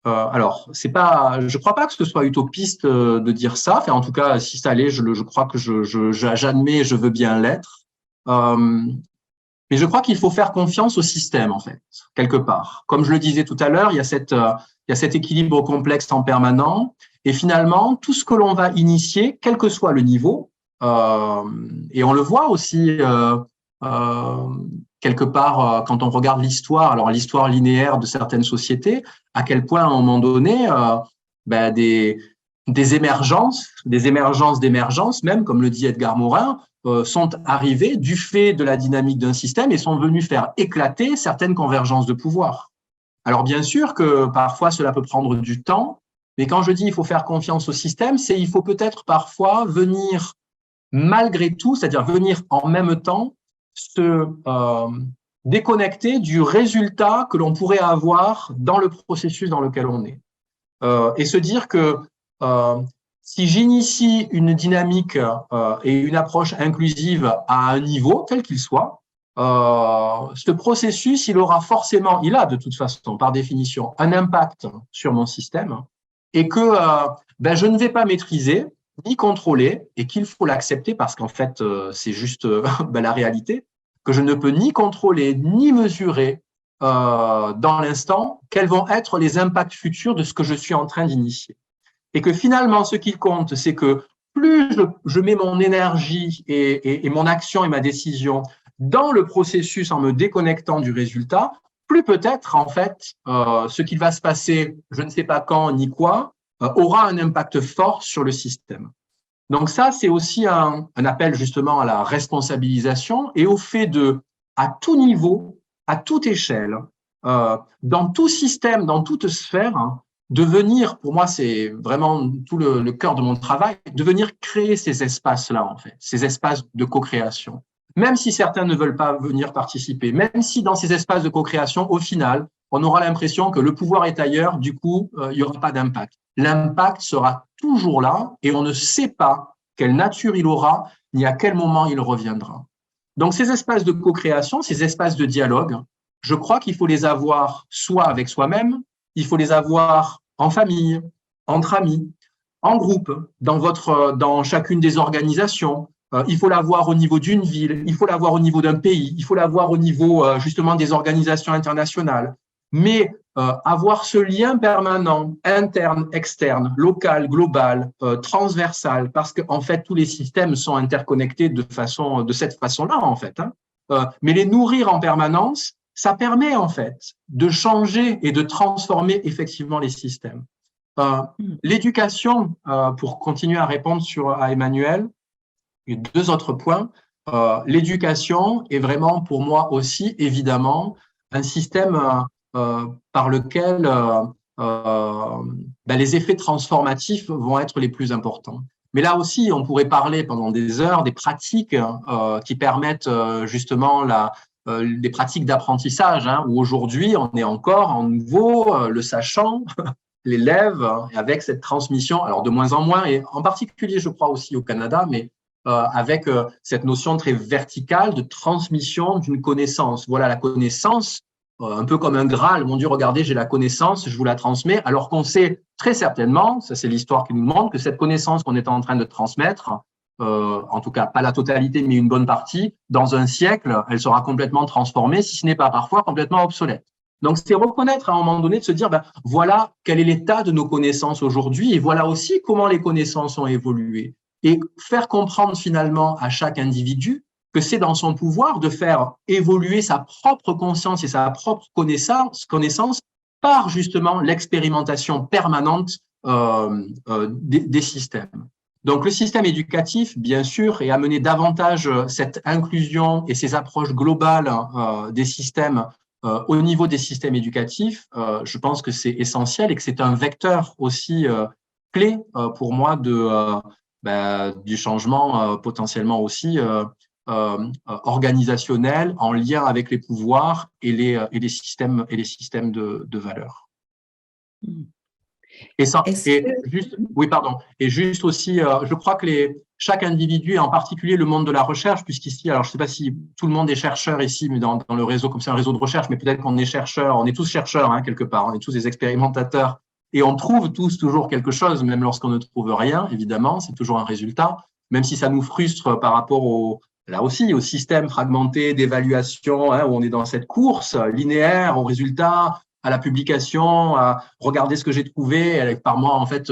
alors, c'est pas, je crois pas que ce soit utopiste de dire ça. Enfin, en tout cas, si ça l'est, je crois que j'admets, je veux bien l'être. Mais je crois qu'il faut faire confiance au système, en fait, quelque part. Comme je le disais tout à l'heure, il y a cet équilibre complexe en permanent. Et finalement, tout ce que l'on va initier, quel que soit le niveau, et on le voit aussi quelque part quand on regarde l'histoire, alors l'histoire linéaire de certaines sociétés, à quel point à un moment donné, des émergences, même comme le dit Edgar Morin, sont arrivées du fait de la dynamique d'un système et sont venues faire éclater certaines convergences de pouvoir. Alors bien sûr que parfois cela peut prendre du temps, mais quand je dis il faut faire confiance au système, c'est il faut peut-être parfois venir malgré tout, c'est-à-dire venir en même temps se déconnecter du résultat que l'on pourrait avoir dans le processus dans lequel on est. Et se dire que si j'initie une dynamique et une approche inclusive à un niveau, quel qu'il soit, ce processus, il a de toute façon, par définition, un impact sur mon système et que je ne vais pas maîtriser ni contrôler et qu'il faut l'accepter parce qu'en fait, c'est juste la réalité, que je ne peux ni contrôler ni mesurer dans l'instant quels vont être les impacts futurs de ce que je suis en train d'initier. Et que finalement, ce qui compte, c'est que plus je mets mon énergie et mon action et ma décision dans le processus en me déconnectant du résultat, plus peut-être, en fait, ce qui va se passer, je ne sais pas quand ni quoi, aura un impact fort sur le système. Donc ça, c'est aussi un appel justement à la responsabilisation et au fait de, à tout niveau, à toute échelle, dans tout système, dans toute sphère, de venir, pour moi, c'est vraiment tout le cœur de mon travail, de venir créer ces espaces-là, en fait, ces espaces de co-création. Même si certains ne veulent pas venir participer, même si dans ces espaces de co-création, au final, on aura l'impression que le pouvoir est ailleurs, du coup, il n'y aura pas d'impact. L'impact sera toujours là et on ne sait pas quelle nature il aura ni à quel moment il reviendra. Donc, ces espaces de co-création, ces espaces de dialogue, je crois qu'il faut les avoir soit avec soi-même, il faut les avoir en famille, entre amis, en groupe, dans chacune des organisations. Il faut l'avoir au niveau d'une ville, il faut l'avoir au niveau d'un pays, il faut l'avoir au niveau justement des organisations internationales. Mais avoir ce lien permanent, interne, externe, local, global, transversal, parce qu'en fait, tous les systèmes sont interconnectés de cette façon-là, en fait. Mais les nourrir en permanence, ça permet, en fait, de changer et de transformer effectivement les systèmes. L'éducation, pour continuer à répondre à Emmanuel, il y a deux autres points. L'éducation est vraiment, pour moi aussi, évidemment, un système par lequel les effets transformatifs vont être les plus importants. Mais là aussi, on pourrait parler pendant des heures des pratiques qui permettent justement des pratiques d'apprentissage, où aujourd'hui, on est encore en nouveau, le sachant, l'élève, avec cette transmission, alors de moins en moins, et en particulier, je crois aussi au Canada, mais avec cette notion très verticale de transmission d'une connaissance. Voilà, la connaissance, un peu comme un Graal. Mon Dieu, regardez, j'ai la connaissance, je vous la transmets, alors qu'on sait très certainement, ça c'est l'histoire qui nous montre, que cette connaissance qu'on est en train de transmettre, en tout cas pas la totalité, mais une bonne partie, dans un siècle, elle sera complètement transformée, si ce n'est pas parfois complètement obsolète. Donc, c'est reconnaître à un moment donné de se dire, voilà quel est l'état de nos connaissances aujourd'hui et voilà aussi comment les connaissances ont évolué. Et faire comprendre finalement à chaque individu que c'est dans son pouvoir de faire évoluer sa propre conscience et sa propre connaissance par justement l'expérimentation permanente des systèmes. Donc, le système éducatif, bien sûr, est amené davantage cette inclusion et ces approches globales des systèmes au niveau des systèmes éducatifs. Je pense que c'est essentiel et que c'est un vecteur aussi clé pour moi du changement potentiellement aussi organisationnel en lien avec les pouvoirs et les systèmes de valeurs. Et juste aussi, je crois que chaque individu, et en particulier le monde de la recherche, puisqu'ici, alors je ne sais pas si tout le monde est chercheur ici, mais dans le réseau, comme c'est un réseau de recherche, mais peut-être qu'on est chercheur, on est tous chercheurs hein, quelque part, on est tous des expérimentateurs, et on trouve tous toujours quelque chose, même lorsqu'on ne trouve rien, évidemment, c'est toujours un résultat, même si ça nous frustre par rapport là aussi, au système fragmenté d'évaluation, hein, où on est dans cette course linéaire, au résultat, à la publication, à regarder ce que j'ai trouvé. Par moi, en fait,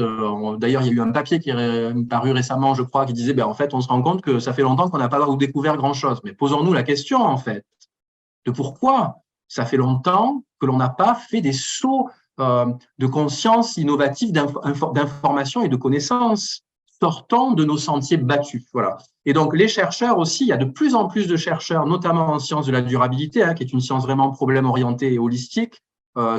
d'ailleurs, il y a eu un papier qui est paru récemment, je crois, qui disait, en fait, on se rend compte que ça fait longtemps qu'on n'a pas découvert grand-chose. Mais posons-nous la question, en fait, de pourquoi ça fait longtemps que l'on n'a pas fait des sauts de conscience innovatifs, d'information et de connaissances. Sortons de nos sentiers battus. Voilà. Et donc, les chercheurs aussi, il y a de plus en plus de chercheurs, notamment en sciences de la durabilité, hein, qui est une science vraiment problème-orientée et holistique,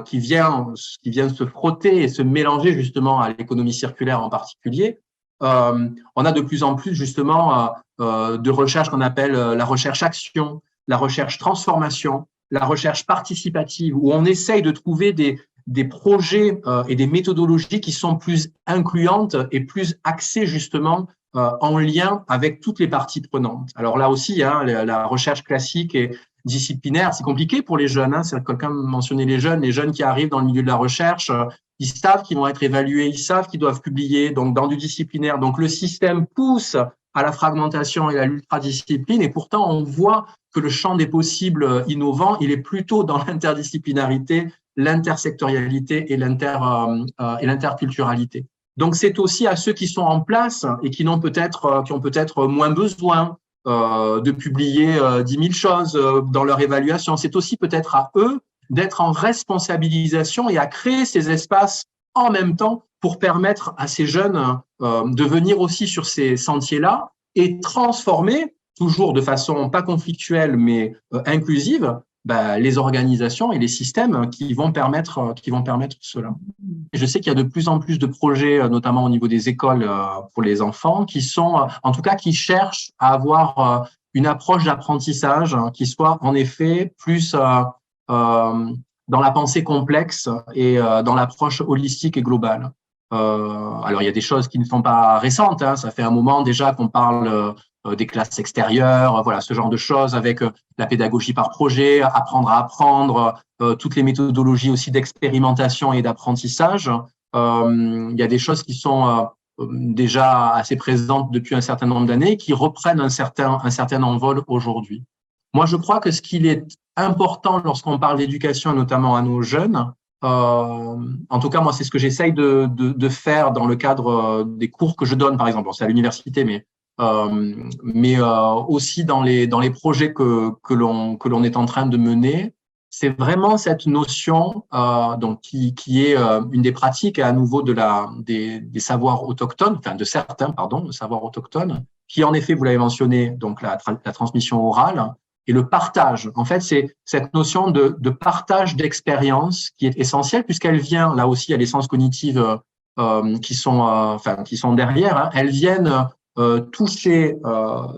qui vient se frotter et se mélanger justement à l'économie circulaire en particulier. On a de plus en plus justement de recherche qu'on appelle la recherche-action, la recherche-transformation, la recherche participative, où on essaye de trouver des projets et des méthodologies qui sont plus incluantes et plus axées justement en lien avec toutes les parties prenantes. Alors là aussi, hein, la recherche classique et disciplinaire, c'est compliqué pour les jeunes. Hein, quelqu'un mentionnait les jeunes qui arrivent dans le milieu de la recherche, ils savent qu'ils vont être évalués, ils savent qu'ils doivent publier, donc dans du disciplinaire. Donc le système pousse à la fragmentation et à l'ultradiscipline, et pourtant on voit que le champ des possibles innovants, il est plutôt dans l'interdisciplinarité, l'intersectorialité et l'interculturalité. Donc c'est aussi à ceux qui sont en place et qui ont peut-être moins besoin de publier 10 000 choses dans leur évaluation. C'est aussi peut-être à eux d'être en responsabilisation et à créer ces espaces en même temps pour permettre à ces jeunes de venir aussi sur ces sentiers-là et transformer, toujours de façon pas conflictuelle mais inclusive, les organisations et les systèmes qui vont permettre cela. Et je sais qu'il y a de plus en plus de projets, notamment au niveau des écoles pour les enfants, qui sont, en tout cas, qui cherchent à avoir une approche d'apprentissage qui soit en effet plus dans la pensée complexe et dans l'approche holistique et globale. Alors, il y a des choses qui ne sont pas récentes, hein, ça fait un moment déjà qu'on parle des classes extérieures, voilà, ce genre de choses avec la pédagogie par projet, apprendre à apprendre, toutes les méthodologies aussi d'expérimentation et d'apprentissage. Il y a des choses qui sont déjà assez présentes depuis un certain nombre d'années, qui reprennent un certain envol aujourd'hui. Moi, je crois que ce qu'il est important lorsqu'on parle d'éducation, notamment à nos jeunes, en tout cas, moi, c'est ce que j'essaye de faire dans le cadre des cours que je donne, par exemple. C'est à l'université, mais aussi dans les projets que l'on est en train de mener, c'est vraiment cette notion donc qui est une des pratiques à nouveau des savoirs autochtones, enfin de certains savoirs autochtones, qui en effet, vous l'avez mentionné, donc la transmission orale et le partage. En fait, c'est cette notion de partage d'expérience qui est essentielle puisqu'elle vient, là aussi, il y a les sciences cognitives qui sont derrière, hein, elles viennent toucher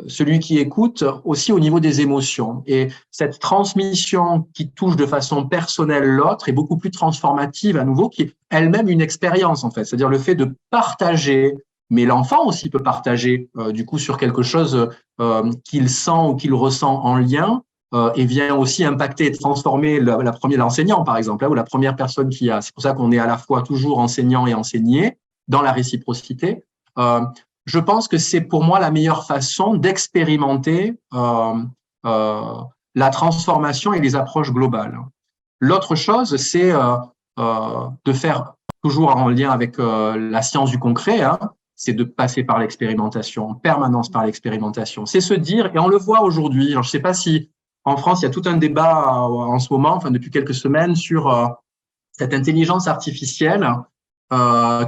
celui qui écoute aussi au niveau des émotions. Et cette transmission qui touche de façon personnelle l'autre est beaucoup plus transformative à nouveau, qui est elle-même une expérience en fait. C'est-à-dire le fait de partager mais l'enfant aussi peut partager du coup sur quelque chose qu'il sent ou qu'il ressent en lien et vient aussi impacter et transformer l'enseignant, par exemple, ou la première personne qui a. C'est pour ça qu'on est à la fois toujours enseignant et enseigné dans la réciprocité. Je pense que c'est pour moi la meilleure façon d'expérimenter la transformation et les approches globales. L'autre chose, c'est de faire, toujours en lien avec la science du concret, hein, c'est de passer par l'expérimentation, en permanence par l'expérimentation. C'est se dire, et on le voit aujourd'hui, alors je ne sais pas si en France, il y a tout un débat en ce moment, enfin depuis quelques semaines, sur cette intelligence artificielle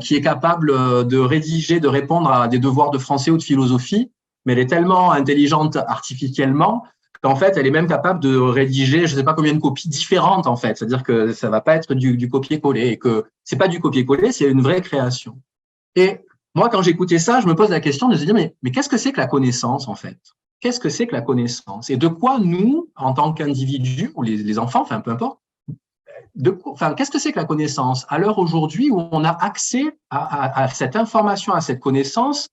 qui est capable de rédiger, de répondre à des devoirs de français ou de philosophie, mais elle est tellement intelligente artificiellement qu'en fait, elle est même capable de rédiger, je ne sais pas combien de copies différentes, en fait. C'est-à-dire que ça ne va pas être du copier-coller et que c'est pas du copier-coller, c'est une vraie création. Et moi, quand j'écoutais ça, je me pose la question de se dire, mais qu'est-ce que c'est que la connaissance, en fait? Qu'est-ce que c'est que la connaissance? Et de quoi nous, en tant qu'individus, ou les enfants, enfin, peu importe, qu'est-ce que c'est que la connaissance? À l'heure aujourd'hui où on a accès à cette information, à cette connaissance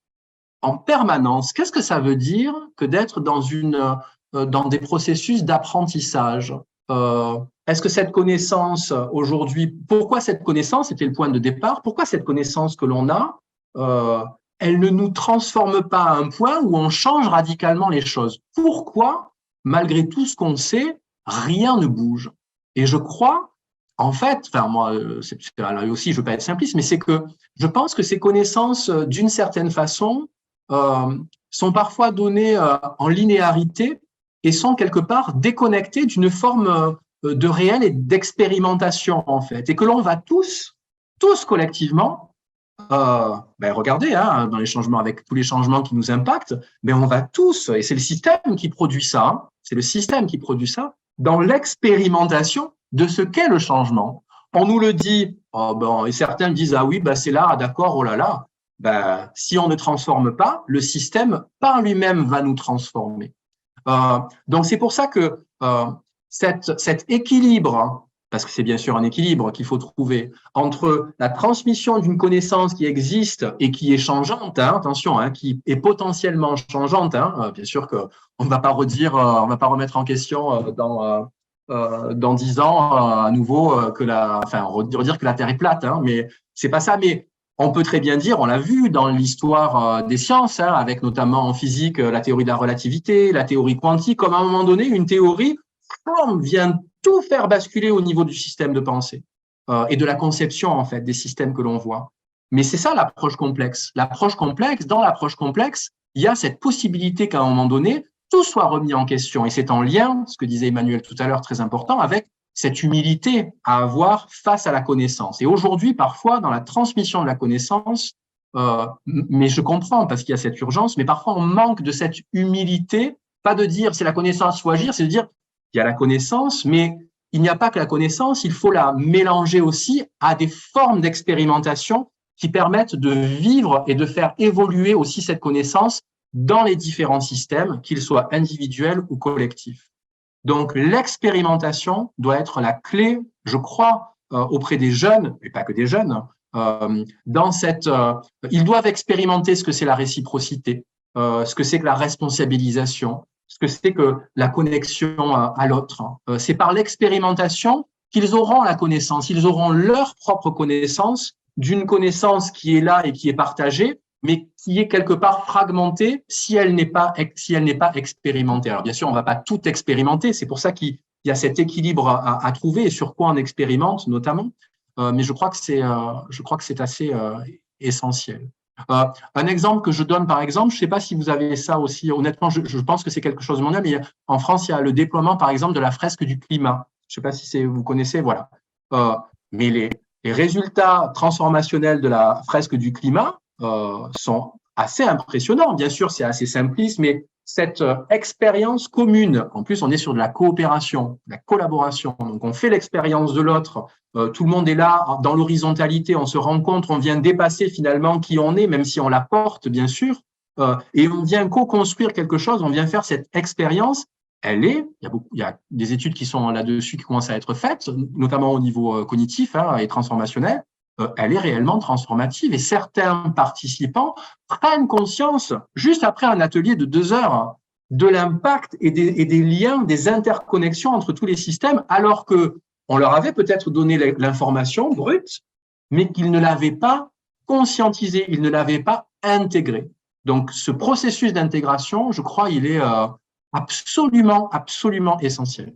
en permanence, qu'est-ce que ça veut dire que d'être dans des processus d'apprentissage? Est-ce que cette connaissance aujourd'hui, pourquoi cette connaissance, c'était le point de départ, pourquoi cette connaissance que l'on a, elle ne nous transforme pas à un point où on change radicalement les choses? Pourquoi, malgré tout ce qu'on sait, rien ne bouge? Et je crois, en fait, enfin moi, là aussi, je ne veux pas être simpliste, mais c'est que je pense que ces connaissances, d'une certaine façon, sont parfois données en linéarité et sont quelque part déconnectées d'une forme de réel et d'expérimentation, en fait. Et que l'on va tous collectivement, regardez, hein, dans les changements, avec tous les changements qui nous impactent, mais on va tous, et c'est le système qui produit ça, hein, c'est le système qui produit ça, dans l'expérimentation de ce qu'est le changement. On nous le dit, et certains disent, ah oui, c'est là, ah, d'accord, oh là là. Si on ne transforme pas, le système par lui-même va nous transformer. Donc c'est pour ça que cet équilibre, parce que c'est bien sûr un équilibre qu'il faut trouver entre la transmission d'une connaissance qui existe et qui est changeante, hein, attention, hein, qui est potentiellement changeante, hein, bien sûr que on ne va pas on va pas remettre en question dans 10 ans à nouveau redire que la Terre est plate, hein, mais c'est pas ça. Mais on peut très bien dire, on l'a vu dans l'histoire des sciences, hein, avec notamment en physique la théorie de la relativité, la théorie quantique, comme à un moment donné, une théorie vient tout faire basculer au niveau du système de pensée et de la conception en fait des systèmes que l'on voit. Mais c'est ça l'approche complexe. Dans l'approche complexe, il y a cette possibilité qu'à un moment donné, tout soit remis en question. Et c'est en lien, ce que disait Emmanuel tout à l'heure, très important, avec cette humilité à avoir face à la connaissance. Et aujourd'hui, parfois, dans la transmission de la connaissance, mais je comprends parce qu'il y a cette urgence, mais parfois on manque de cette humilité, pas de dire c'est la connaissance, il faut agir, c'est de dire il y a la connaissance, mais il n'y a pas que la connaissance, il faut la mélanger aussi à des formes d'expérimentation qui permettent de vivre et de faire évoluer aussi cette connaissance dans les différents systèmes, qu'ils soient individuels ou collectifs. Donc, l'expérimentation doit être la clé, je crois, auprès des jeunes, et pas que des jeunes, ils doivent expérimenter ce que c'est la réciprocité, ce que c'est que la responsabilisation, ce que c'est que la connexion à l'autre. C'est par l'expérimentation qu'ils auront la connaissance, ils auront leur propre connaissance d'une connaissance qui est là et qui est partagée, mais qui est quelque part fragmentée si elle n'est pas expérimentée. Alors bien sûr, on ne va pas tout expérimenter, c'est pour ça qu'il y a cet équilibre à trouver et sur quoi on expérimente notamment, mais je crois que c'est assez essentiel. Un exemple que je donne, par exemple, je ne sais pas si vous avez ça aussi, honnêtement, je pense que c'est quelque chose de mondial, mais en France, il y a le déploiement, par exemple, de la fresque du climat. Je ne sais pas si vous connaissez, voilà. Mais les résultats transformationnels de la fresque du climat sont assez impressionnants. Bien sûr, c'est assez simpliste, mais cette expérience commune, en plus, on est sur de la coopération, de la collaboration. Donc, on fait l'expérience de l'autre. Tout le monde est là dans l'horizontalité. On se rencontre, on vient dépasser finalement qui on est, même si on la porte, bien sûr. Et on vient co-construire quelque chose. On vient faire cette expérience. Il y a des études qui sont là-dessus qui commencent à être faites, notamment au niveau cognitif et transformationnel. elle est réellement transformative. Et certains participants prennent conscience, juste après un atelier de 2 heures, de l'impact et des liens, des interconnexions entre tous les systèmes, alors que on leur avait peut-être donné l'information brute, mais qu'ils ne l'avaient pas conscientisée, ils ne l'avaient pas intégrée. Donc, ce processus d'intégration, je crois, il est absolument, absolument essentiel.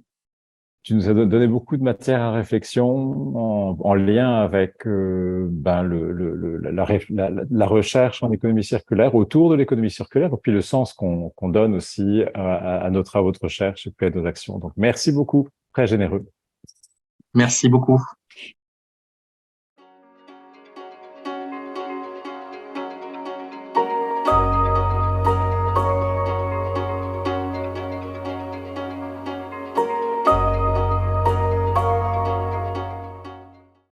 Tu nous as donné beaucoup de matière à réflexion en lien avec la recherche en économie circulaire, autour de l'économie circulaire, et puis le sens qu'on donne aussi à nos travaux de recherche et puis à nos actions. Donc, merci beaucoup, très généreux. Merci beaucoup.